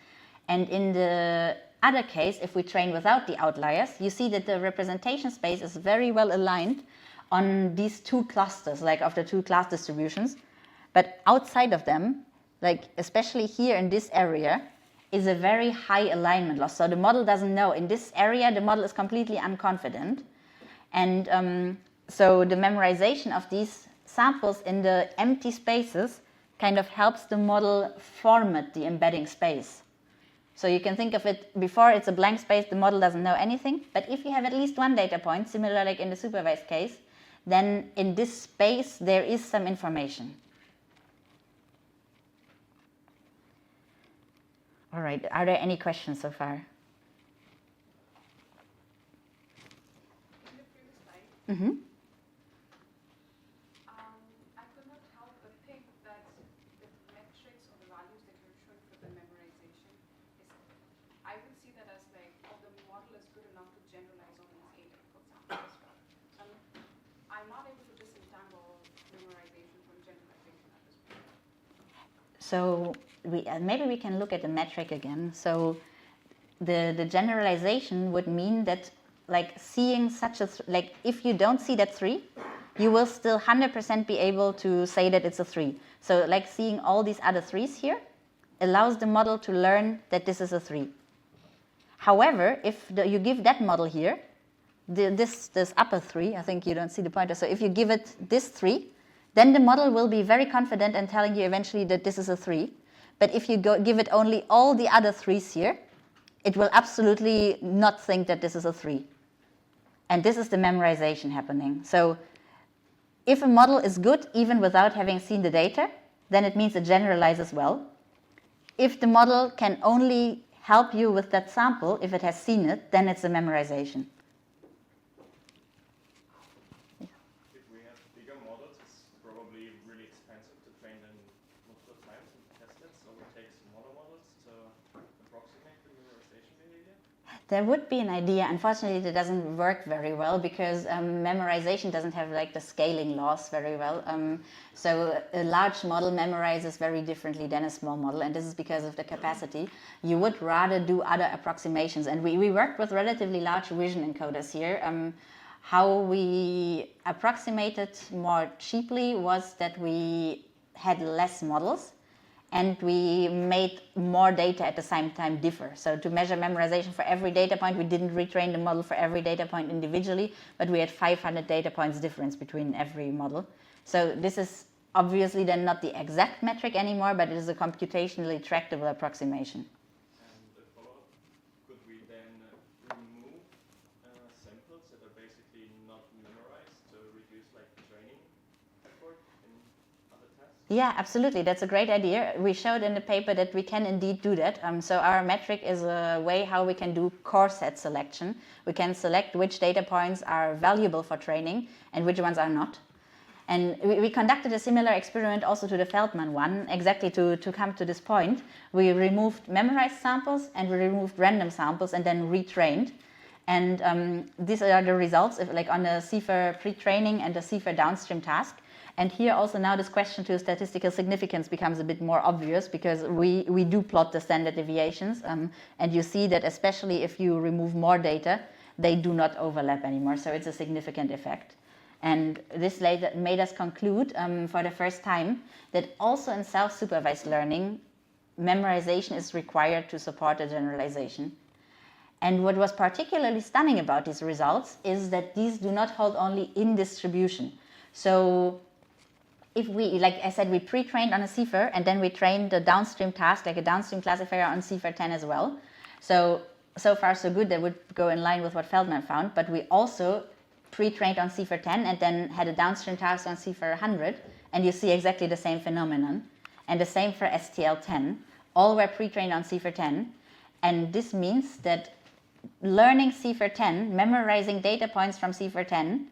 And in the other case, if we train without the outliers, you see that the representation space is very well aligned on these two clusters, like of the two class distributions. But outside of them, like especially here in this area, is a very high alignment loss. So the model doesn't know. In this area, the model is completely unconfident. And so the memorization of these samples in the empty spaces kind of helps the model format the embedding space. So you can think of it, before it's a blank space, the model doesn't know anything. But if you have at least one data point, similar like in the supervised case, then in this space there is some information. All right, are there any questions so far?
In the previous slide,
Mm-hmm.
I could not help but think that the metrics or the values that you're showing for the memorization is, I would see that as like, oh, the model is good enough to generalize on these 8, for example, as well. So I'm not able to disentangle memorization from generalization at this point.
So maybe we can look at the metric again. So the generalization would mean that, like, seeing such a like if you don't see that 3, you will still 100% be able to say that it's a 3. So like seeing all these other 3s here allows the model to learn that this is a 3. However, if you give that model here this upper 3, I think you don't see the pointer. So if you give it this 3, then the model will be very confident in telling you eventually that this is a 3. But if you give it only all the other 3s here, it will absolutely not think that this is a 3. And this is the memorization happening. So if a model is good even without having seen the data, then it means it generalizes well. if the model can only help you with that sample, if it has seen it, then it's a memorization.
If we have bigger models, it's probably really expensive to train them multiple times and test it, so we take smaller models to approximate the memorization behavior.
There would be an idea. Unfortunately, it doesn't work very well because memorization doesn't have like the scaling laws very well. So a large model memorizes very differently than a small model, and this is because of the capacity. You would rather do other approximations, and we worked with relatively large vision encoders here. How we approximated more cheaply was that we had less models, and we made more data at the same time differ. So to measure memorization for every data point, we didn't retrain the model for every data point individually, but we had 500 data points difference between every model. So this is obviously then not the exact metric anymore, but it is a computationally tractable approximation.
And a follow-up, could we then remove samples that are basically not memorized to reduce like training effort in other tests?
Yeah, absolutely. That's a great idea. We showed in the paper that we can indeed do that. So our metric is a way how we can do core set selection. We can select which data points are valuable for training and which ones are not. And we conducted a similar experiment also to the Feldman one, exactly to come to this point. We removed memorized samples and we removed random samples and then retrained. And these are the results, like on the CIFAR pre-training and the CIFAR downstream task. And here also now this question to statistical significance becomes a bit more obvious because we do plot the standard deviations. And you see that especially if you remove more data, they do not overlap anymore. So it's a significant effect. And this made us conclude for the first time that also in self-supervised learning, memorization is required to support a generalization. And what was particularly stunning about these results is that these do not hold only in distribution. So if we, like I said, we pre-trained on a CIFAR and then we trained the downstream task, like a downstream classifier on CIFAR 10 as well. So far so good, that would go in line with what Feldman found, but we also pre-trained on CIFAR 10 and then had a downstream task on CIFAR 100, and you see exactly the same phenomenon. And the same for STL 10. All were pre-trained on CIFAR 10, and this means that learning CIFAR 10, memorizing data points from CIFAR 10,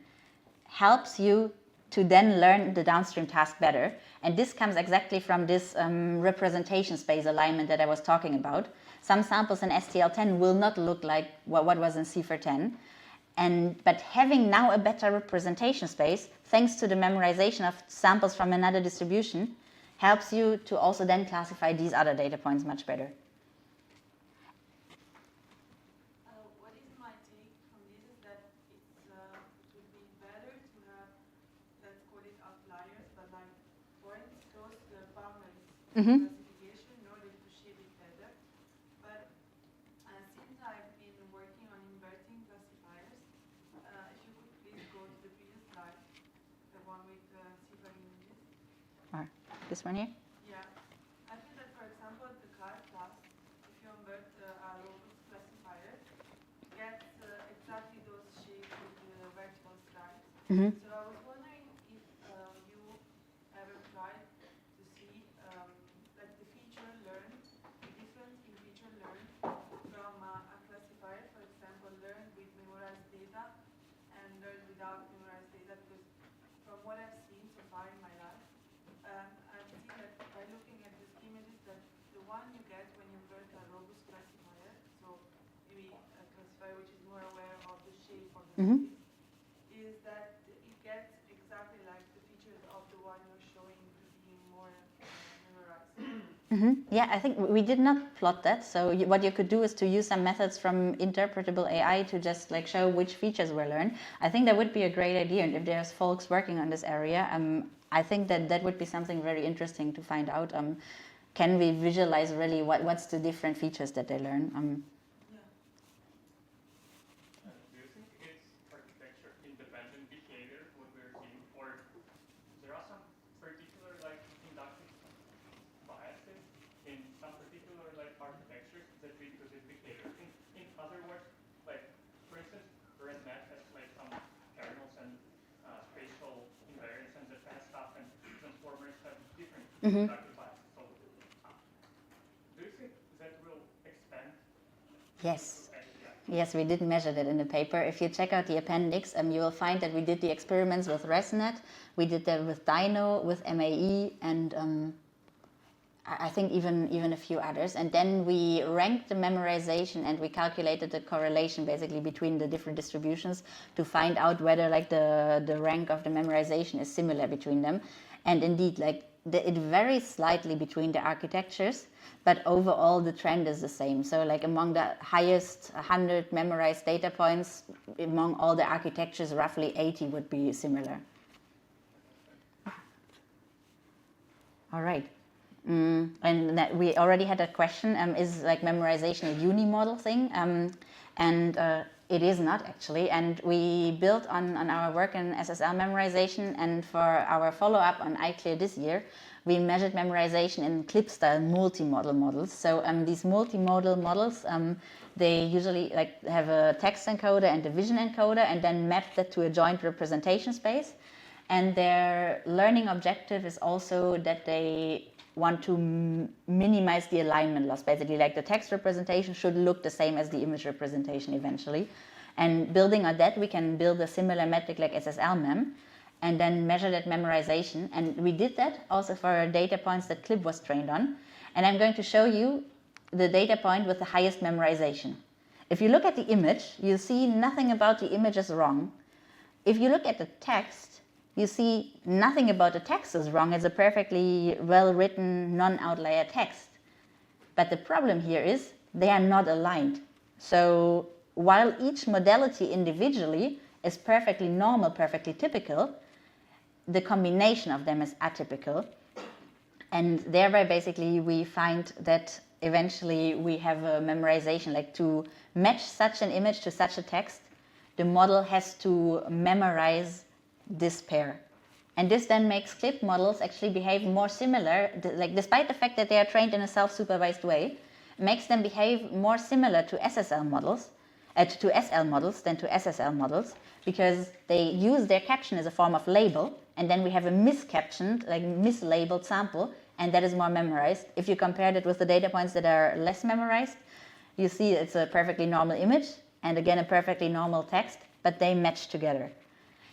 helps you to then learn the downstream task better. And this comes exactly from this representation space alignment that I was talking about. Some samples in STL 10 will not look like what was in CIFAR 10. But having now a better representation space, thanks to the memorization of samples from another distribution, helps you to also then classify these other data points much better.
What is my take from this is that it would be better to have, let's call it outliers, but like points close to the boundaries classification in order to shape it better. But since I've been working on inverting classifiers, if you could please go to the previous slide, the one with CIFAR images.
This one here?
Yeah. I feel that, for example, the card class, if you invert a locus classifier, gets exactly those shapes with the vertical stripes. So I was wondering if you ever tried to see like the feature learned, the difference in feature learned from a classifier, for example, learned with memorized data and learned without memorized data, because from what I've seen so far in my life, I've seen that by looking at these images that the one you get when you invert a robust classifier, so maybe a classifier which is more aware of the shape of the space, is that it gets exactly like the features of the one you're showing to be more memorized.
Yeah, I think we did not plot that. So what you could do is to use some methods from interpretable AI to just like show which features were learned. I think that would be a great idea. And if there's folks working on this area, I think that would be something very interesting to find out. Can we visualize really what's the different features that they learn?
Do you think it's architecture independent behavior what we're seeing, or there are some particular like inductive biases in some particular like architectures that lead to this behavior? In other words, like for instance, current math has like some kernels and spatial invariance and that kind of stuff, and transformers have different inductive biases. So do
Yes. Yes, we did measure that in the paper. If you check out the appendix, you will find that we did the experiments with ResNet, we did that with Dino, with MAE, and I think even a few others. And then we ranked the memorization and we calculated the correlation basically between the different distributions to find out whether like the rank of the memorization is similar between them. And indeed, like it varies slightly between the architectures, but overall the trend is the same. So like among the highest 100 memorized data points, among all the architectures, roughly 80 would be similar. All right. And that we already had a question, is like memorization a unimodal thing? And it is not actually. And we built on our work in SSL memorization, and for our follow-up on iClear this year, we measured memorization in clip-style multimodal models. So these multimodal models, they usually like have a text encoder and a vision encoder, and then map that to a joint representation space. And their learning objective is also that they want to minimize the alignment loss. Basically, like the text representation should look the same as the image representation eventually. And building on that, we can build a similar metric like SSL-mem, and then measure that memorization. And we did that also for data points that CLIP was trained on. And I'm going to show you the data point with the highest memorization. If you look at the image, you see nothing about the image is wrong. If you look at the text, you see nothing about the text is wrong. It's a perfectly well-written, non-outlier text. But the problem here is they are not aligned. So while each modality individually is perfectly normal, perfectly typical, the combination of them is atypical. And thereby, basically, we find that eventually we have a memorization, like to match such an image to such a text, the model has to memorize this pair. And this then makes CLIP models actually behave more similar, like despite the fact that they are trained in a self-supervised way, makes them behave more similar to SSL models, to SL models than to SSL models, because they use their caption as a form of label, and then we have a miscaptioned, like mislabeled sample, and that is more memorized. If you compare it with the data points that are less memorized, you see it's a perfectly normal image, and again a perfectly normal text, but they match together.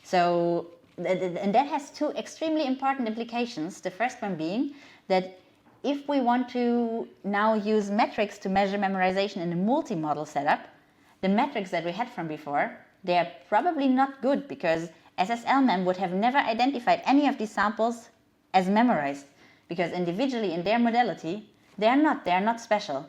So, and that has two extremely important implications. The first one being that if we want to now use metrics to measure memorization in a multi-model setup, the metrics that we had from before, they are probably not good, because SSL-mem would have never identified any of these samples as memorized, because individually in their modality, they are not special.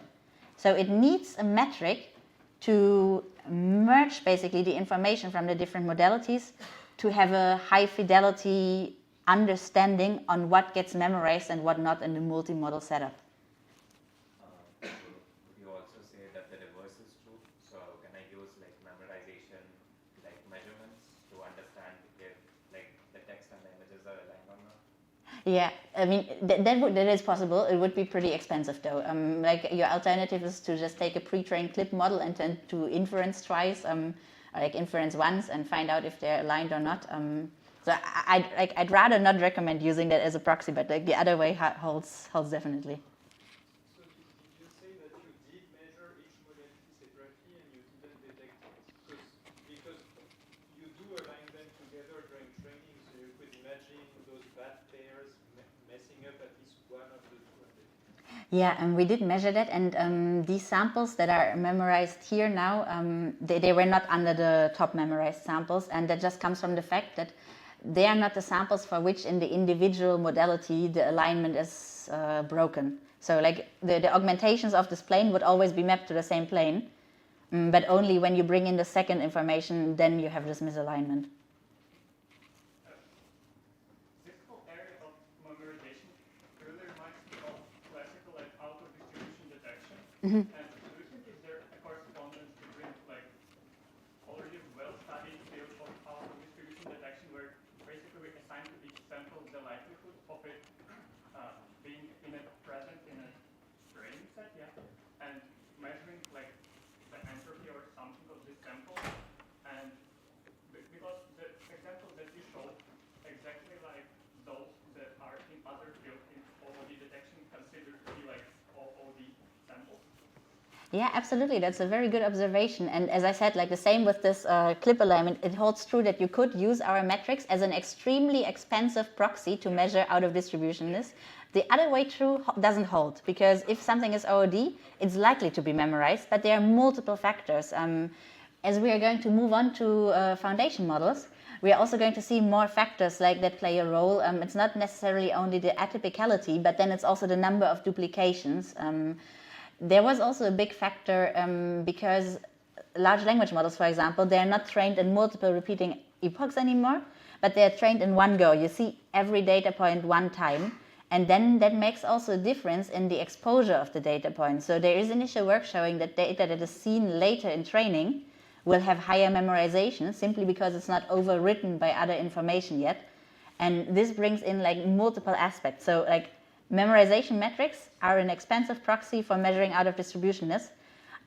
So it needs a metric to merge basically the information from the different modalities to have a high fidelity understanding on what gets memorized and what not in the multi-model setup.
Would you also say that the reverse is true? So can I use like memorization like measurements to understand if like the text and the images are aligned or not?
Yeah, I mean that is possible. It would be pretty expensive though. Like your alternative is to just take a pre-trained CLIP model and then to inference twice, like inference once and find out if they're aligned or not. So I'd rather not recommend using that as a proxy, but like the other way holds definitely.
So did you say that you did measure each modality separately and you didn't detect it? Because you do align them together during training, so you could imagine those bad pairs messing up at least one of the two.
Yeah, and we did measure that, and these samples that are memorized here now, they were not under the top memorized samples, and that just comes from the fact that they are not the samples for which in the individual modality the alignment is broken. So like the augmentations of this plane would always be mapped to the same plane, but only when you bring in the second information, then you have this misalignment.
This whole area of memorization really reminds me of classical like auto-distribution detection. And do you think is there a correspondence between like already well-studied field of auto-distribution detection where basically we assign to each sample the likelihood of it being present in a training set, and measuring like the entropy or something of this sample, and because the example that you showed exactly like those that are in other fields in OOD detection considered to be like OOD samples.
Yeah, absolutely. That's a very good observation. And as I said, like the same with this clip alignment, it holds true that you could use our metrics as an extremely expensive proxy to measure out of distributionness. The other way true doesn't hold, because if something is OOD, it's likely to be memorized, but there are multiple factors. As we are going to move on to foundation models, we are also going to see more factors like that play a role. It's not necessarily only the atypicality, but then it's also the number of duplications. There was also a big factor because large language models, for example, they're not trained in multiple repeating epochs anymore, but they're trained in one go. You see every data point one time, and then that makes also a difference in the exposure of the data point. So there is initial work showing that data that is seen later in training will have higher memorization simply because it's not overwritten by other information yet. And this brings in like multiple aspects. So like memorization metrics are an expensive proxy for measuring out of distributionness.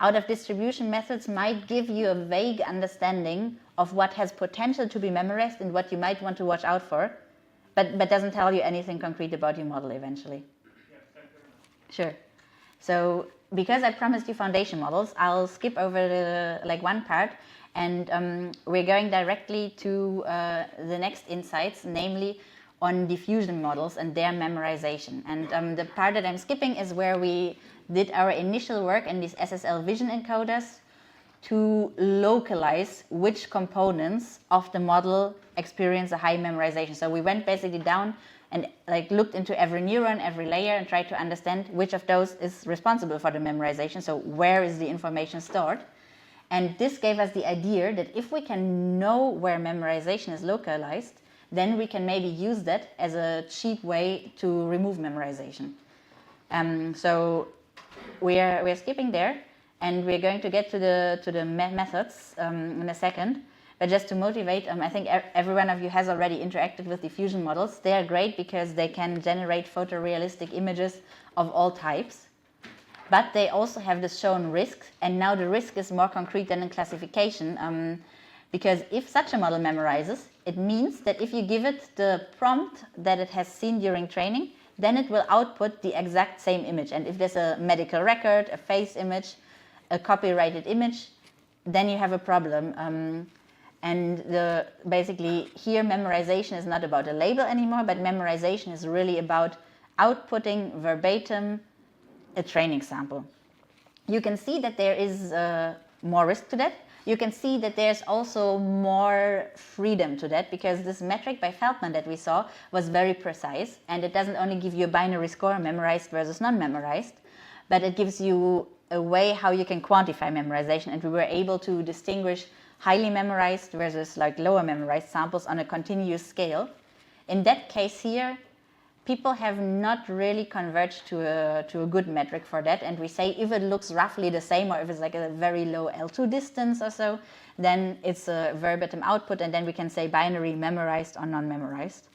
Out of distribution methods might give you a vague understanding of what has potential to be memorized and what you might want to watch out for, but doesn't tell you anything concrete about your model eventually.
Yes, thank you very much.
Sure. So because I promised you foundation models, I'll skip over the one part, and we're going directly to the next insights, namely on diffusion models and their memorization. And the part that I'm skipping is where we did our initial work in these SSL vision encoders to localize which components of the model experience a high memorization. So we went basically down and looked into every neuron, every layer, and tried to understand which of those is responsible for the memorization. So where is the information stored? And this gave us the idea that if we can know where memorization is localized, then we can maybe use that as a cheap way to remove memorization. So we're skipping there, and we're going to get to the methods in a second. But just to motivate, I think every one of you has already interacted with diffusion models. They are great because they can generate photorealistic images of all types. But they also have the shown risk, and now the risk is more concrete than in classification. Because if such a model memorizes, it means that if you give it the prompt that it has seen during training, then it will output the exact same image. And if there's a medical record, a face image, a copyrighted image, then you have a problem. And basically here memorization is not about a label anymore, but memorization is really about outputting verbatim a training sample. You can see that there is more risk to that. You can see that there's also more freedom to that, because this metric by Feldman that we saw was very precise, and it doesn't only give you a binary score, memorized versus non-memorized, but it gives you a way how you can quantify memorization, and we were able to distinguish highly memorized versus lower memorized samples on a continuous scale. In that case here, people have not really converged to a good metric for that, and we say if it looks roughly the same, or if it's a very low L2 distance or so, then it's a verbatim output, and then we can say binary memorized or non-memorized.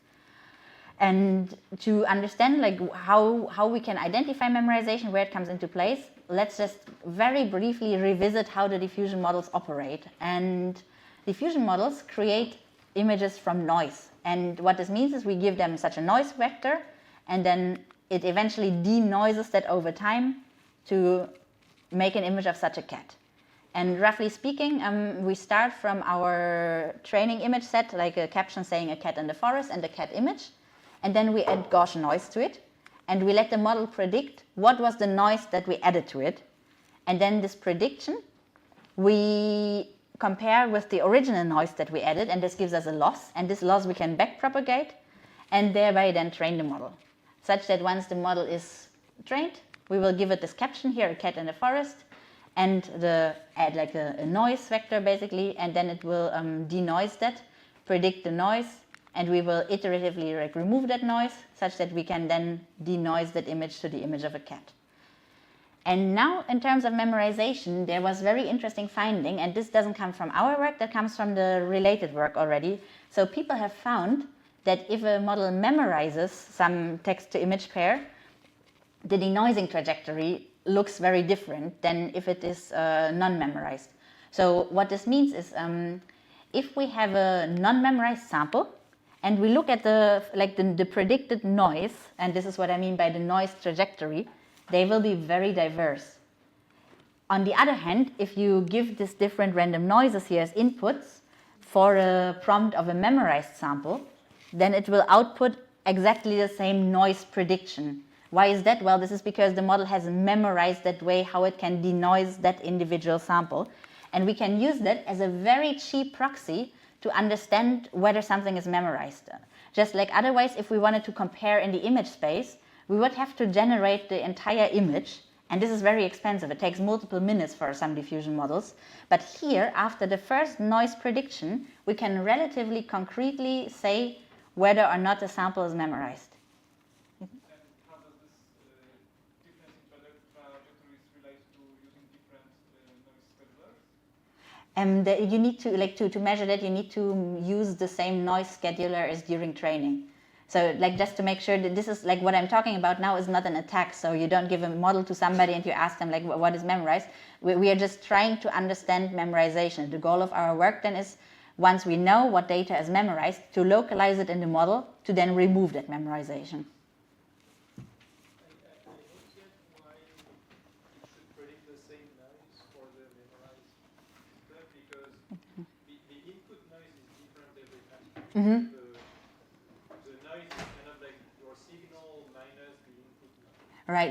And to understand how we can identify memorization, where it comes into place, let's just very briefly revisit how the diffusion models operate. And diffusion models create images from noise. And what this means is we give them such a noise vector, and then it eventually denoises that over time to make an image of such a cat. And roughly speaking, we start from our training image set, like a caption saying a cat in the forest and a cat image, and then we add Gaussian noise to it, and we let the model predict what was the noise that we added to it. And then this prediction we compare with the original noise that we added, and this gives us a loss, and this loss we can backpropagate and thereby then train the model, such that once the model is trained, we will give it this caption here, a cat in the forest, and add a noise vector basically, and then it will denoise that, predict the noise, and we will iteratively remove that noise such that we can then denoise that image to the image of a cat. And now, in terms of memorization, there was very interesting finding, and this doesn't come from our work, that comes from the related work already. So people have found that if a model memorizes some text-to-image pair, the denoising trajectory looks very different than if it is non-memorized. So what this means is, if we have a non-memorized sample, and we look at the predicted noise, and this is what I mean by the noise trajectory, they will be very diverse. On the other hand, if you give these different random noises here as inputs for a prompt of a memorized sample, then it will output exactly the same noise prediction. Why is that? Well, this is because the model has memorized that way how it can denoise that individual sample. And we can use that as a very cheap proxy to understand whether something is memorized. Just like otherwise, if we wanted to compare in the image space, we would have to generate the entire image. And this is very expensive. It takes multiple minutes for some diffusion models. But here, after the first noise prediction, we can relatively concretely say whether or not a sample is memorized.
And how does this difference in trajectories relate to using different noise schedulers?
You need to measure that, you need to use the same noise scheduler as during training. So just to make sure that this is what I'm talking about now is not an attack. So you don't give a model to somebody and you ask them what is memorized. We are just trying to understand memorization. The goal of our work then is, once we know what data is memorized, to localize it in the model to then remove that memorization.
I don't get why you should predict the same noise for the memorized stuff, because the input noise is different every time.
Mm-hmm.
The noise is kind of like your signal minus the input noise.
Right.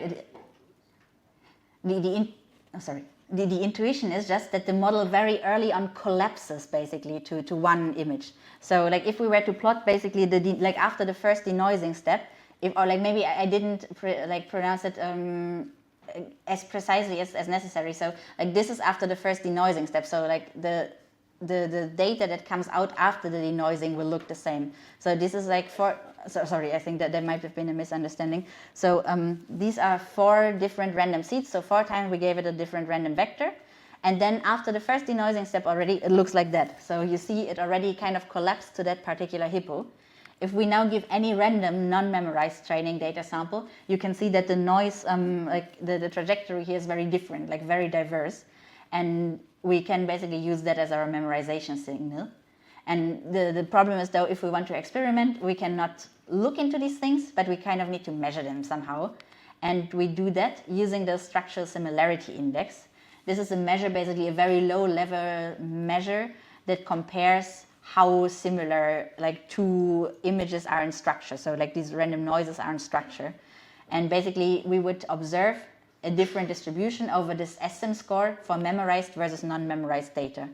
The intuition is just that the model very early on collapses basically to one image. So if we were to plot basically after the first denoising step, maybe I didn't pronounce it as precisely as necessary. So this is after the first denoising step. So the data that comes out after the denoising will look the same. So this is sorry, I think that there might have been a misunderstanding. So these are 4 different random seeds. So 4 times we gave it a different random vector. And then after the first denoising step already, it looks like that. So you see it already kind of collapsed to that particular hippo. If we now give any random non-memorized training data sample, you can see that the noise, the trajectory here is very different, very diverse. And we can basically use that as our memorization signal. And the problem is, though, if we want to experiment, we cannot look into these things, but we kind of need to measure them somehow. And we do that using the structural similarity index. This is a measure, basically a very low-level measure that compares how similar 2 images are in structure. So these random noises are in structure. And basically, we would observe a different distribution over this SM score for memorized versus non-memorized data.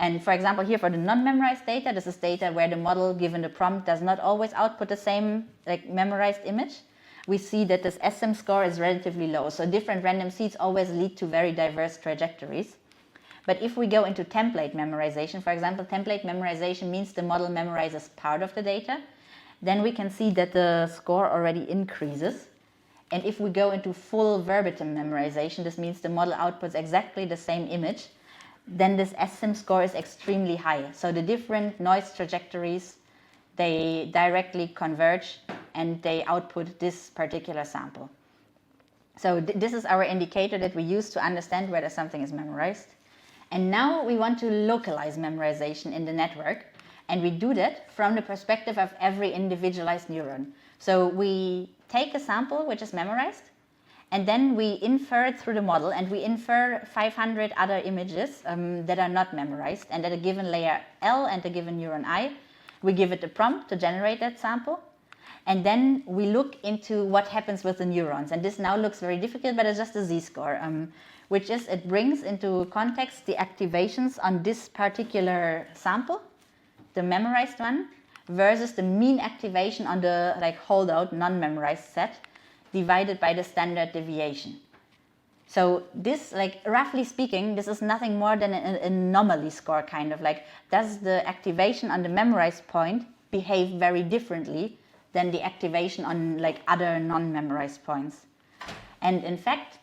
And for example, here for the non-memorized data, this is data where the model, given the prompt, does not always output the same memorized image. We see that this SM score is relatively low. So different random seeds always lead to very diverse trajectories. But if we go into template memorization, for example, template memorization means the model memorizes part of the data. Then we can see that the score already increases. And if we go into full verbatim memorization, this means the model outputs exactly the same image, then this SM score is extremely high. So the different noise trajectories, they directly converge and they output this particular sample. So this is our indicator that we use to understand whether something is memorized. And now we want to localize memorization in the network. And we do that from the perspective of every individualized neuron. So we take a sample which is memorized, and then we infer it through the model, and we infer 500 other images that are not memorized, and at a given layer L and a given neuron I, we give it a prompt to generate that sample, and then we look into what happens with the neurons. And this now looks very difficult, but it's just a z-score, which is it brings into context the activations on this particular sample, the memorized one, versus the mean activation on the holdout non-memorized set, divided by the standard deviation. So this, roughly speaking, this is nothing more than an anomaly score, kind of does the activation on the memorized point behave very differently than the activation on other non-memorized points. And in fact,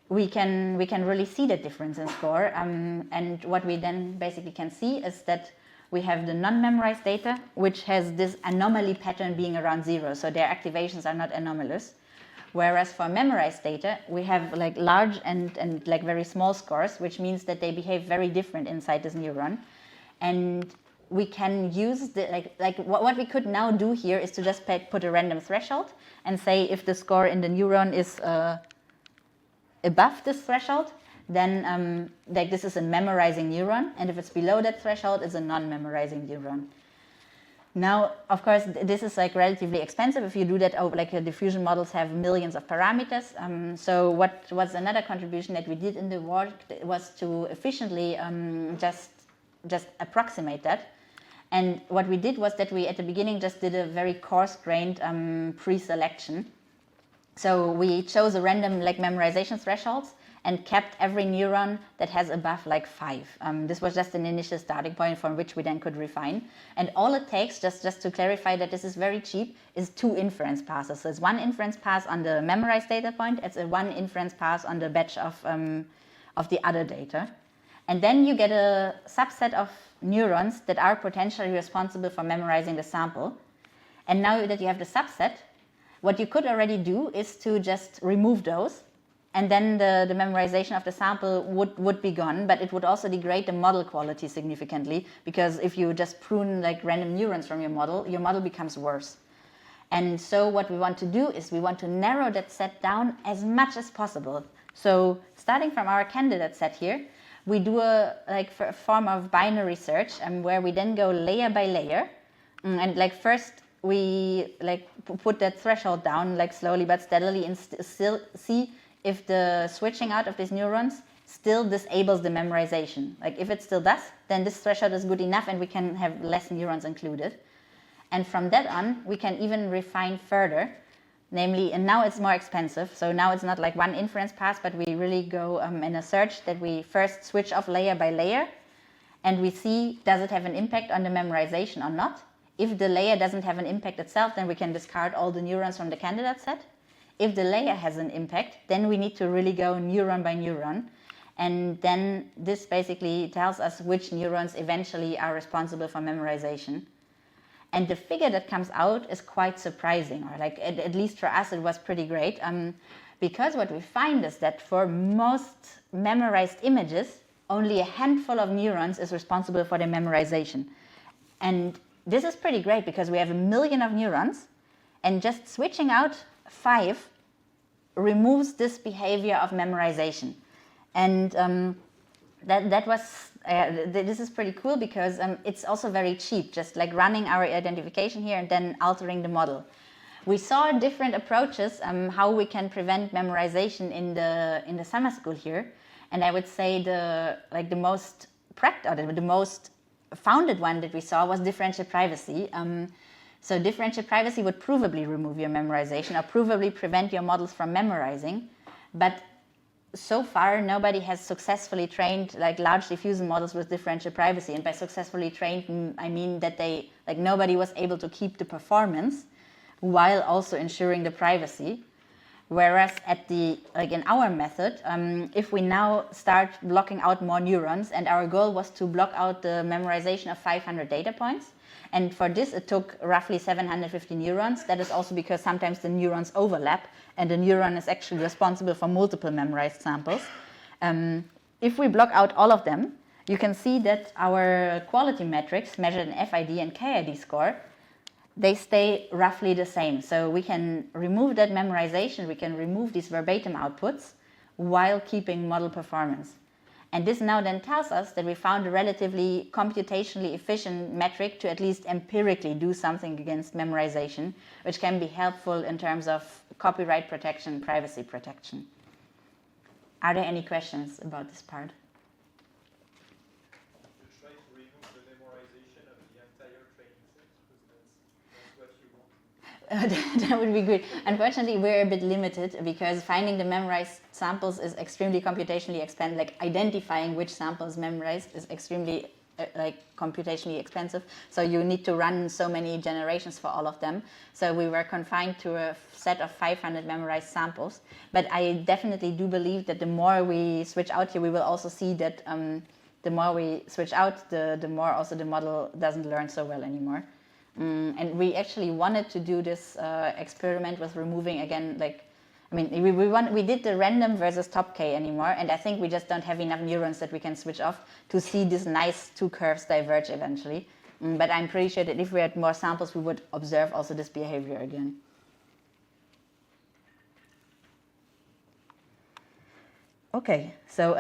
we can really see the difference in score. And what we then basically can see is that we have the non-memorized data, which has this anomaly pattern being around 0, so their activations are not anomalous. Whereas for memorized data, we have large and very small scores, which means that they behave very different inside this neuron. And we can use what we could now do here is to just put a random threshold and say if the score in the neuron is above this threshold, then like this is a memorizing neuron, and if it's below that threshold, it's a non-memorizing neuron. Now, of course, this is like relatively expensive if you do that over, like diffusion models have millions of parameters. So what was another contribution that we did in the work was to efficiently just approximate that. And what we did was that we at the beginning just did a very coarse-grained pre-selection. So we chose a random like memorization thresholds and kept every neuron that has above like 5. This was just an initial starting point from which we then could refine. And all it takes, just to clarify that this is very cheap, is 2 inference passes. So it's 1 inference pass on the memorized data point, it's a 1 inference pass on the batch of the other data. And then you get a subset of neurons that are potentially responsible for memorizing the sample. And now that you have the subset, what you could already do is to just remove those, and then the memorization of the sample would be gone, but it would also degrade the model quality significantly, because if you just prune like random neurons from your model becomes worse. And so what we want to do is we want to narrow that set down as much as possible. So starting from our candidate set here, we do a form of binary search, where we then go layer by layer, and like first we like put that threshold down like slowly but steadily and still see if the switching out of these neurons still disables the memorization. Like if it still does, then this threshold is good enough and we can have less neurons included. And from that on, we can even refine further, namely, and now it's more expensive. So now it's not like 1 inference pass, but we really go in a search that we first switch off layer by layer, and we see, does it have an impact on the memorization or not? If the layer doesn't have an impact itself, then we can discard all the neurons from the candidate set. If the layer has an impact, then we need to really go neuron by neuron. And then this basically tells us which neurons eventually are responsible for memorization. And the figure that comes out is quite surprising, or like at least for us it was pretty great. Because what we find is that for most memorized images, only a handful of neurons is responsible for their memorization. And this is pretty great because we have 1 million of neurons, and just switching out 5 removes this behavior of memorization. And this is pretty cool because it's also very cheap, just like running our identification here and then altering the model. We saw different approaches how we can prevent memorization in the summer school here, and I would say the most founded one that we saw was differential privacy. So differential privacy would provably remove your memorization or provably prevent your models from memorizing, but so far nobody has successfully trained like large diffusion models with differential privacy. And by successfully trained, I mean that nobody was able to keep the performance while also ensuring the privacy. Whereas in our method, if we now start blocking out more neurons, and our goal was to block out the memorization of 500 data points, and for this it took roughly 750 neurons. That is also because sometimes the neurons overlap, and the neuron is actually responsible for multiple memorized samples. If we block out all of them, you can see that our quality metrics measured in FID and KID score, they stay roughly the same. So we can remove that memorization, we can remove these verbatim outputs while keeping model performance. And this now then tells us that we found a relatively computationally efficient metric to at least empirically do something against memorization, which can be helpful in terms of copyright protection, privacy protection. Are there any questions about this part?
You try to remove the memorization of the entire training set, because that's what you want.
That would be good. Unfortunately, we're a bit limited because finding the memorized samples is extremely computationally expensive. Like identifying which sample is memorized is extremely computationally expensive. So you need to run so many generations for all of them. So we were confined to a set of 500 memorized samples. But I definitely do believe that the more we switch out here, we will also see that the more we switch out, the more also the model doesn't learn so well anymore. And we actually wanted to do this experiment with removing again, we did the random versus top K anymore, and I think we just don't have enough neurons that we can switch off to see these nice 2 curves diverge eventually. But I'm pretty sure that if we had more samples, we would observe also this behavior again. Okay, so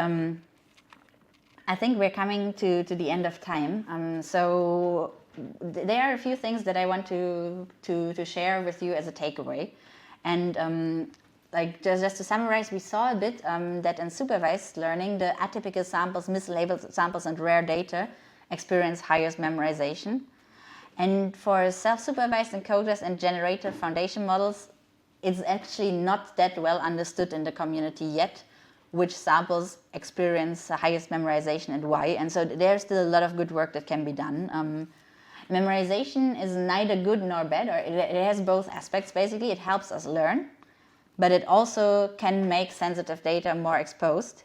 I think we're coming to the end of time. So there are a few things that I want to share with you as a takeaway. And like just to summarize, we saw a bit that in supervised learning, the atypical samples, mislabeled samples, and rare data experience highest memorization. And for self-supervised encoders and generative foundation models, it's actually not that well understood in the community yet which samples experience the highest memorization and why. And so there's still a lot of good work that can be done. Memorization is neither good nor bad, or it has both aspects. Basically, it helps us learn, but it also can make sensitive data more exposed.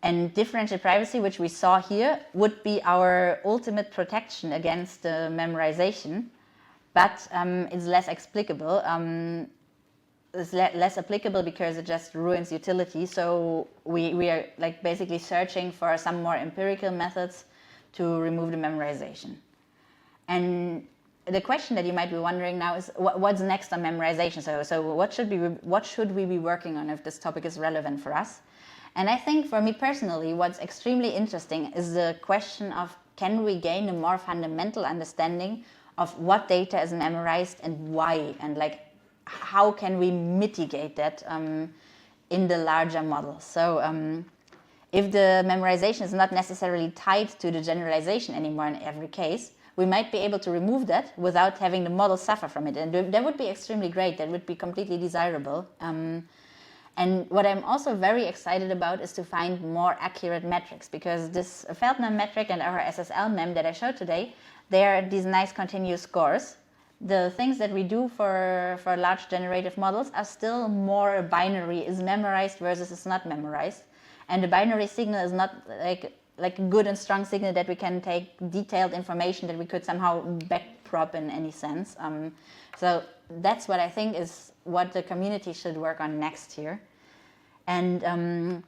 And differential privacy, which we saw here, would be our ultimate protection against memorization, but it's less explicable. It's less applicable because it just ruins utility. So we are like basically searching for some more empirical methods to remove the memorization. And the question that you might be wondering now is what's next on memorization? So what should we be working on if this topic is relevant for us? And I think for me personally, what's extremely interesting is the question of can we gain a more fundamental understanding of what data is memorized and why, and like how can we mitigate that in the larger model. So if the memorization is not necessarily tied to the generalization anymore in every case, we might be able to remove that without having the model suffer from it. And that would be extremely great. That would be completely desirable. And what I'm also very excited about is to find more accurate metrics, because this Feldman metric and our SSL mem that I showed today, they are these nice continuous scores. The things that we do for large generative models are still more binary, is memorized versus is not memorized. And the binary signal is not like a good and strong signal that we can take detailed information that we could somehow backprop in any sense. So that's what I think is what the community should work on next year. And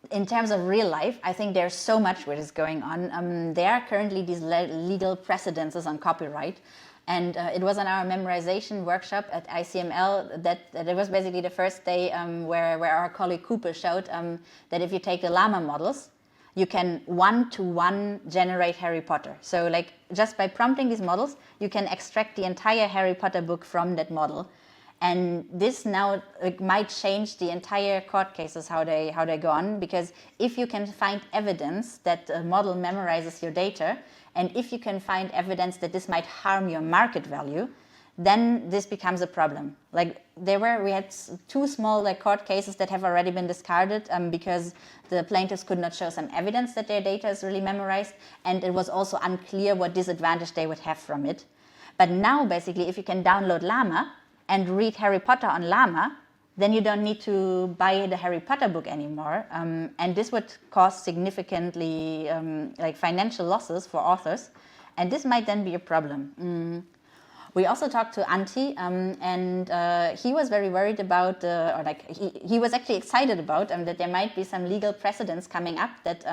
in terms of real life, I think there's so much what is going on. There are currently these legal precedences on copyright. And it was on our memorization workshop at ICML that it was basically the first day where our colleague Cooper showed that if you take the llama models, you can one-to-one generate Harry Potter. So like just by prompting these models, you can extract the entire Harry Potter book from that model. And this now might change the entire court cases, how they go on, because if you can find evidence that a model memorizes your data, and if you can find evidence that this might harm your market value, then this becomes a problem. Like we had two small court cases that have already been discarded because the plaintiffs could not show some evidence that their data is really memorized, and it was also unclear what disadvantage they would have from it. But now basically, if you can download Llama and read Harry Potter on Llama, then you don't need to buy the Harry Potter book anymore. And this would cause significantly financial losses for authors. And this might then be a problem. We also talked to Antti, and he was very worried about, he was actually excited about that there might be some legal precedents coming up that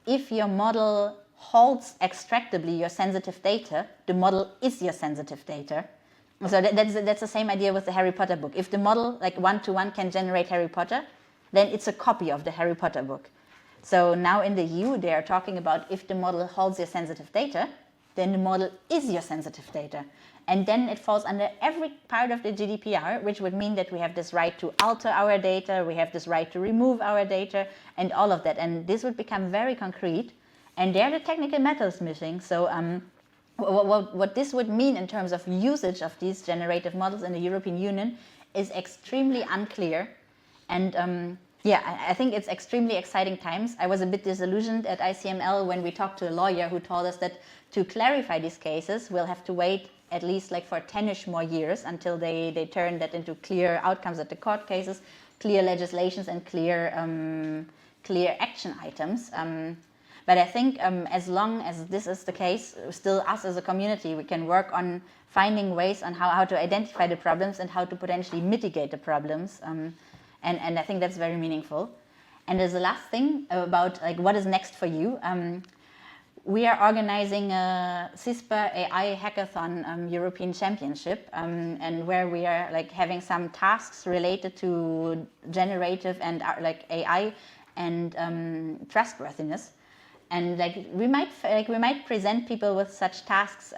if your model holds extractably your sensitive data, the model is your sensitive data. So that's the same idea with the Harry Potter book. If the model one-to-one can generate Harry Potter, then it's a copy of the Harry Potter book. So now in the EU, they are talking about if the model holds your sensitive data, then the model is your sensitive data. And then it falls under every part of the GDPR, which would mean that we have this right to alter our data, we have this right to remove our data, and all of that. And this would become very concrete. And there the technical methods missing. So what this would mean in terms of usage of these generative models in the European Union is extremely unclear. And I think it's extremely exciting times. I was a bit disillusioned at ICML when we talked to a lawyer who told us that to clarify these cases, we'll have to wait at least for 10-ish more years until they turn that into clear outcomes at the court cases, clear legislations, and clear action items. But I think as long as this is the case, still us as a community, we can work on finding ways on how to identify the problems and how to potentially mitigate the problems. And I think that's very meaningful. And there's the last thing about what is next for you. we are organizing a CISPA AI Hackathon European Championship, and where we are like having some tasks related to generative and like AI and trustworthiness. And like we might present people with such tasks,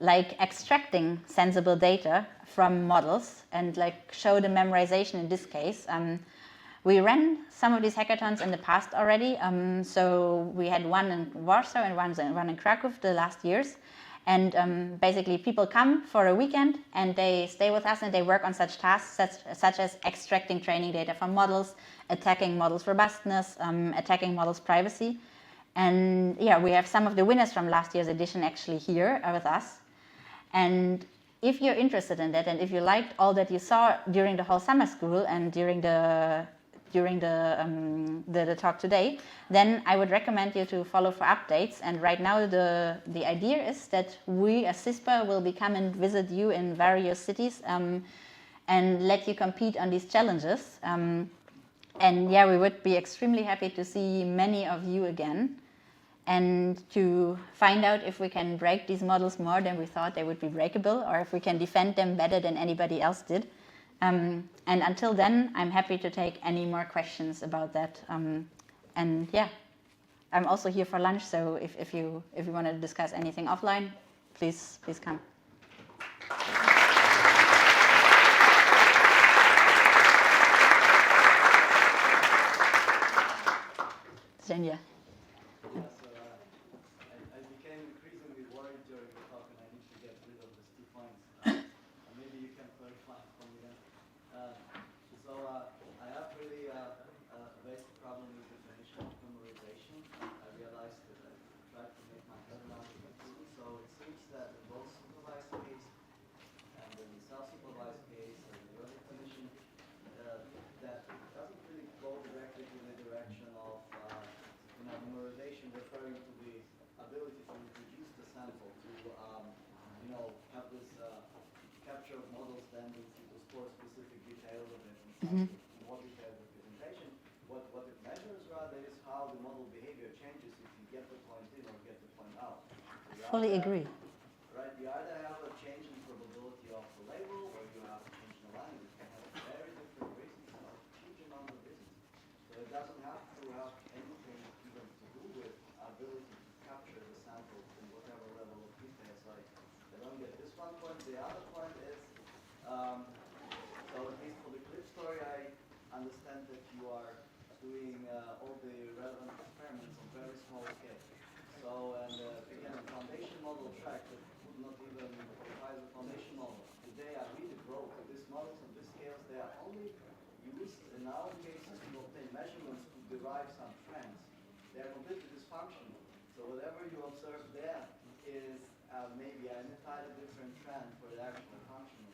like extracting sensible data from models and like show the memorization in this case. We ran some of these hackathons in the past already. So we had one in Warsaw and one in Krakow the last years. And basically people come for a weekend and they stay with us and they work on such tasks such as extracting training data from models, attacking models' robustness, attacking models' privacy. And yeah, we have some of the winners from last year's edition actually here with us. And if you're interested in that and if you liked all that you saw during the whole summer school and during the talk today, then I would recommend you to follow for updates. And right now the idea is that we as CISPA will come and visit you in various cities and let you compete on these challenges. And yeah, we would be extremely happy to see many of you again and to find out if we can break these models more than we thought they would be breakable, or if we can defend them better than anybody else did. And until then, I'm happy to take any more questions about that. And yeah, I'm also here for lunch, so if you want to discuss anything offline, please come. Zhenya.
I became increasingly worried during the talk, and I need to get rid of these 2 points. Maybe you can clarify for me then. I have really a basic problem with the definition of memorization. I realized that I tried to make my head around it. So it seems that in both supervised case and in the self-supervised case and the other definition, that it doesn't really go directly to the direction of memorization, referring to the ability to reproduce the sample, to have this capture of models, then to store specific details of it and more detailed representation. What it measures rather is how the model behavior changes if you get the point in or get the point out.
Fully agree.
Right, you either have a change in probability of the label, or you have a change in the language. You can have very different reasons, a huge amount of reasons. So it doesn't have to have anything even to do with ability to capture the sample in whatever level of detail. So I don't get this one point. The other point is, so at least for the clip story, I understand that you are doing all the relevant experiments on very small scale. So, and again, the foundation model track that would not even qualify as a foundation model. They are really broke. These models on these scales, they are only used in our cases to obtain measurements to derive some trends. They are completely dysfunctional. So whatever you observe there is maybe an entirely different trend for the actual functional.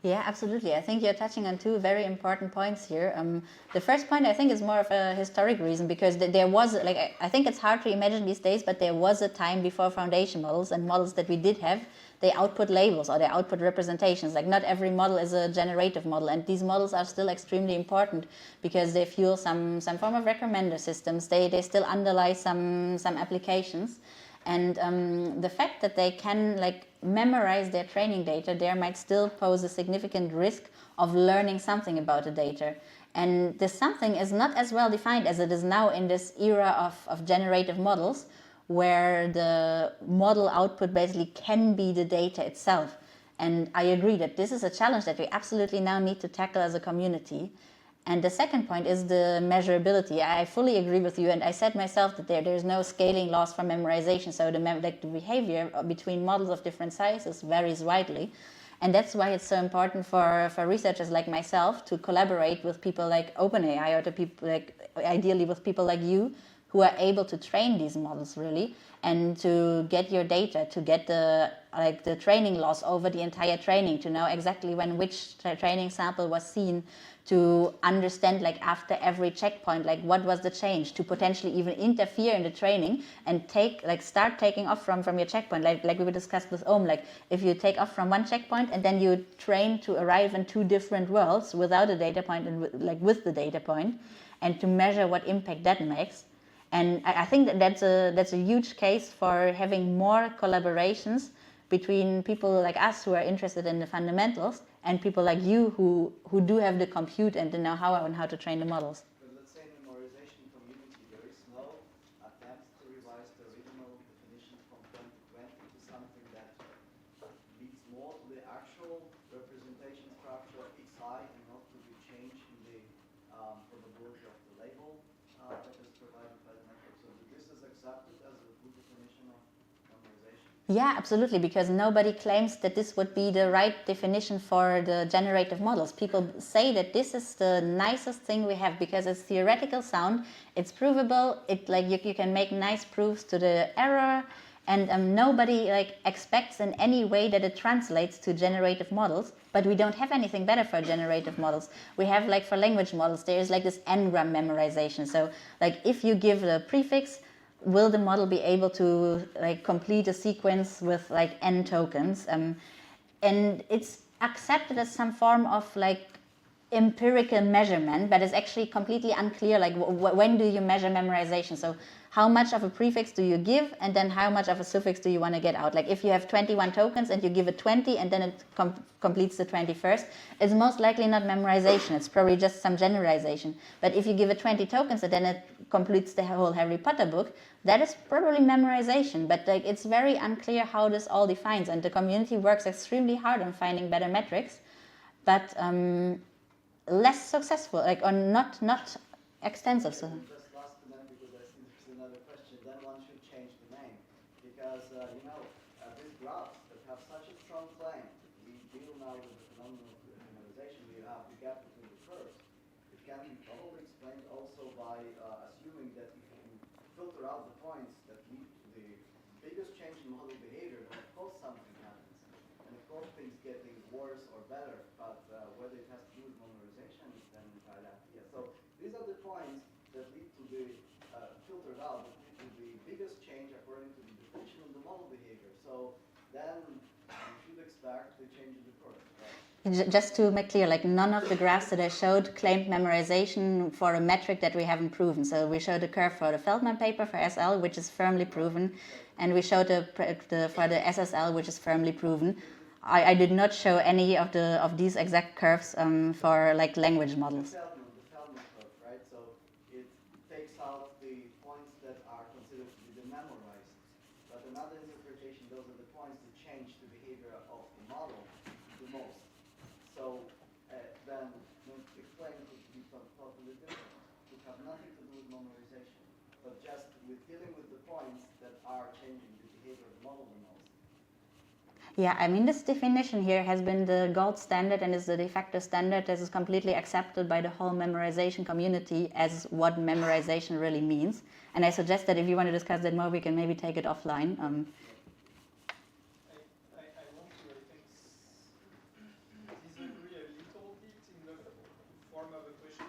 Yeah, absolutely. I think you're touching on 2 very important points here. The first point I think is more of a historic reason, because there was, like, I think it's hard to imagine these days, but there was a time before foundation models and models that we did have, they output labels or they output representations. Like, not every model is a generative model, and these models are still extremely important because they fuel some form of recommender systems. They still underlie some applications. And the fact that they can like memorize their training data there might still pose a significant risk of learning something about the data. And this something is not as well defined as it is now in this era of generative models, where the model output basically can be the data itself. And I agree that this is a challenge that we absolutely now need to tackle as a community. And the second point is the measurability. I fully agree with you, and I said myself that there's no scaling laws for memorization, so the behavior between models of different sizes varies widely. And that's why it's so important for researchers like myself to collaborate with people like OpenAI, or to people like, ideally with people like you, who are able to train these models really, and to get your data, to get the training loss over the entire training, to know exactly when which training sample was seen, to understand like after every checkpoint, like what was the change, to potentially even interfere in the training and start taking off from your checkpoint, like we discussed with Ohm. Like, if you take off from one checkpoint and then you train to arrive in 2 different worlds without a data point and with the data point, and to measure what impact that makes. And I think that that's a huge case for having more collaborations between people like us who are interested in the fundamentals and people like you who do have the compute and the know-how on how to train the models.
But let's say in the memorization community, there is no attempt to revise the original definition from 2020 to something that leads more to the actual representation structure of xi and not to the change in the probability of the label that is provided by the network. So this is accepted as a good definition of memorization?
Yeah, absolutely, because nobody claims that this would be the right definition for the generative models. People say that this is the nicest thing we have because it's theoretical sound, it's provable, you can make nice proofs to the error, and nobody expects in any way that it translates to generative models. But we don't have anything better for generative models. We have for language models, there is this n-gram memorization. So if you give the prefix, will the model be able to complete a sequence with n tokens? And it's accepted as some form of empirical measurement, but it's actually completely unclear when do you measure memorization. So how much of a prefix do you give, and then how much of a suffix do you want to get out? If you have 21 tokens and you give it 20 and then it completes the 21st, it's most likely not memorization, it's probably just some generalization. But if you give it 20 tokens and then it completes the whole Harry Potter book, that is probably memorization. But it's very unclear how this all defines, and the community works extremely hard on finding better metrics, but less successful, or not extensive. So.
Just last to them, because I see there's another question. Then one should change the name, because these graphs that have such a strong claim, we deal now with the phenomenon of memorization. We have the gap between the curves. It can be probably explained also by assuming that if you filter out the points that lead to the biggest change in model behavior, then of course something happens, and of course things getting worse or better. But whether it has to do with memorization is then entirely unclear. So these are the points that lead to the filtered out, that lead to the biggest change according to the definition of the model behavior. So then you should expect the change in the curve, right?
Just to make clear, none of the graphs that I showed claimed memorization for a metric that we haven't proven. So we showed a curve for the Feldman paper for SL, which is firmly proven, and we showed for the SSL, which is firmly proven. I did not show any of these exact curves for language models.
The Feldman curve, right? So it takes out the points that are considered to be the memorized. But another interpretation, those are the points that change the behavior of the model the most. So then the claim could be totally different. It would have nothing to do with memorization, but just with dealing with the points that are changing the behavior of the model the most.
Yeah, I mean, this definition here has been the gold standard and is the de facto standard that is completely accepted by the whole memorization community as what memorization really means. And I suggest that if you want to discuss that more, we can maybe take it offline.
I want to, disagree a little bit in the form of a question,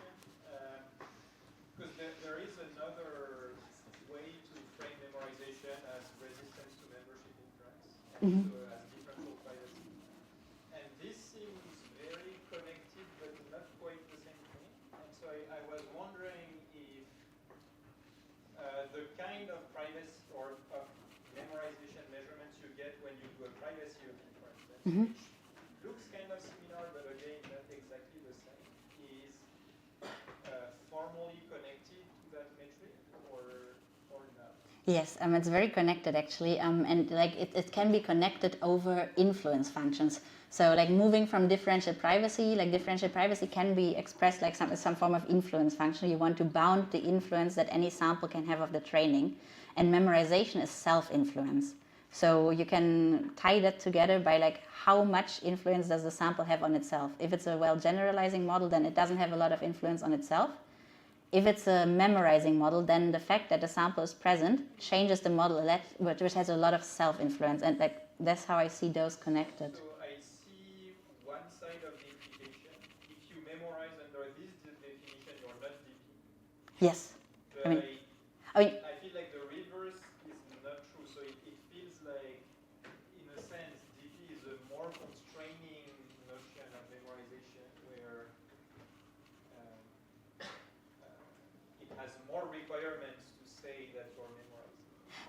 because there is another way to frame memorization as resistance to membership interests, and so as differential privacy. And this seems very connected, but not quite the same thing. And so I was wondering if the kind of privacy or of memorization measurements you get when you do a privacy review, for instance, which looks kind of similar, but again, not exactly the same, is formally connected to that metric or not?
Yes, it's very connected actually, and it can be connected over influence functions. So moving from differential privacy, differential privacy can be expressed like some form of influence function. You want to bound the influence that any sample can have of the training, and memorization is self-influence. So you can tie that together by how much influence does the sample have on itself. If it's a well-generalizing model, then it doesn't have a lot of influence on itself. If it's a memorizing model, then the fact that the sample is present changes the model, which has a lot of self-influence, and that's how I see those connected.
So I see one side of the implication. If you memorize under this definition, you're not DP.
Yes.
But I feel like the reverse is not true. So it feels like, in a sense, DP is a more constraining notion of memorization, where it has more requirements to say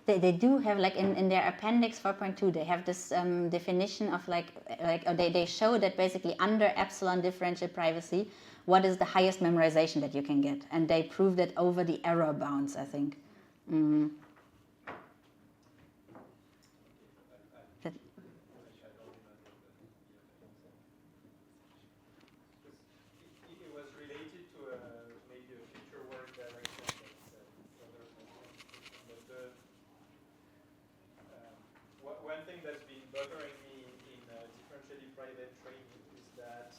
They do have, like, in their appendix 4.2, they have this definition of they show that basically under epsilon differential privacy, what is the highest memorization that you can get, and they prove that over the error bounds, I think. That,
It was related to maybe a future work direction that further but one thing that's been bothering me in differentially private training is that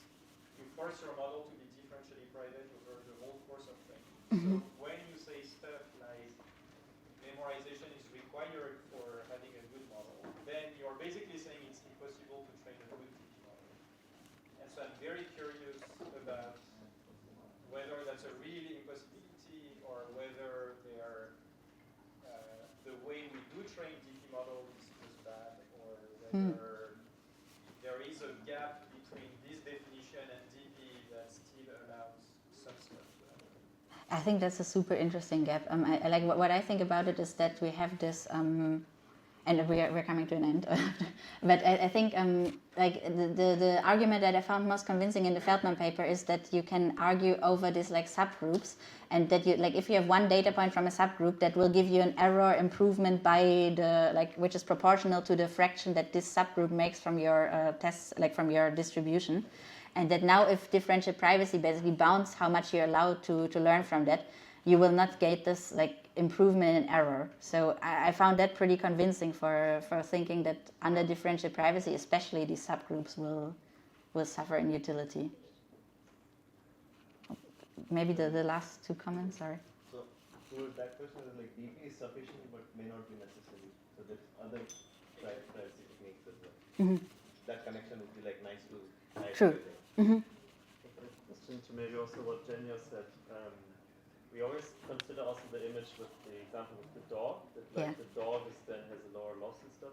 you force your model to be differentially private over the whole course of training. So when you say stuff like memorization is required for having a good model, then you're basically saying it's impossible to train a good DP model. And so I'm very curious about whether that's a real impossibility or whether the way we do train DP models is just bad, or whether there is a gap between this definition and DP that still allows some stuff to happen.
I think that's a super interesting gap. I like what I think about it is that we have this, and we're coming to an end. But I think like the argument that I found most convincing in the Feldman paper is that you can argue over these like subgroups, and that you like if you have one data point from a subgroup, that will give you an error improvement by the which is proportional to the fraction that this subgroup makes from your tests, like from your distribution. And that now if differential privacy basically bounds how much you're allowed to learn from that, you will not get this like improvement in error. So I found that pretty convincing for thinking that under differential privacy, especially these subgroups will suffer in utility. Maybe the last two comments, sorry.
So to that question is like DP is sufficient but may not be necessary. So there's other privacy techniques as well. That connection would be like nice to
True.
Question to maybe also what Jenya said. We always consider also the image with the example with the dog, that like the dog has a lower loss and stuff.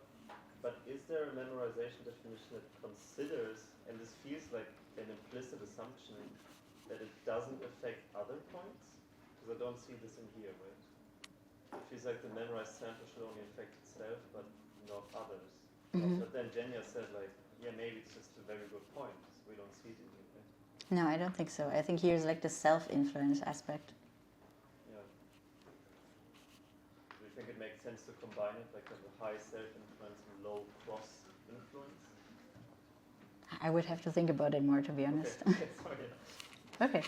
But is there a memorization definition that considers, and this feels like an implicit assumption, that it doesn't affect other points? Because I don't see this in here, right? It feels like the memorized sample should only affect itself, but not others. But then Jenya said like, yeah, maybe it's just a very good point. We don't see it in here. Right?
No, I don't think so. I think here's like the self-influence aspect.
Yeah. Do you think it makes sense to combine it, like have a high self-influence and low cross-influence?
I would have to think about it more, to be honest.
Okay. Sorry.
Okay.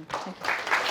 Thank you.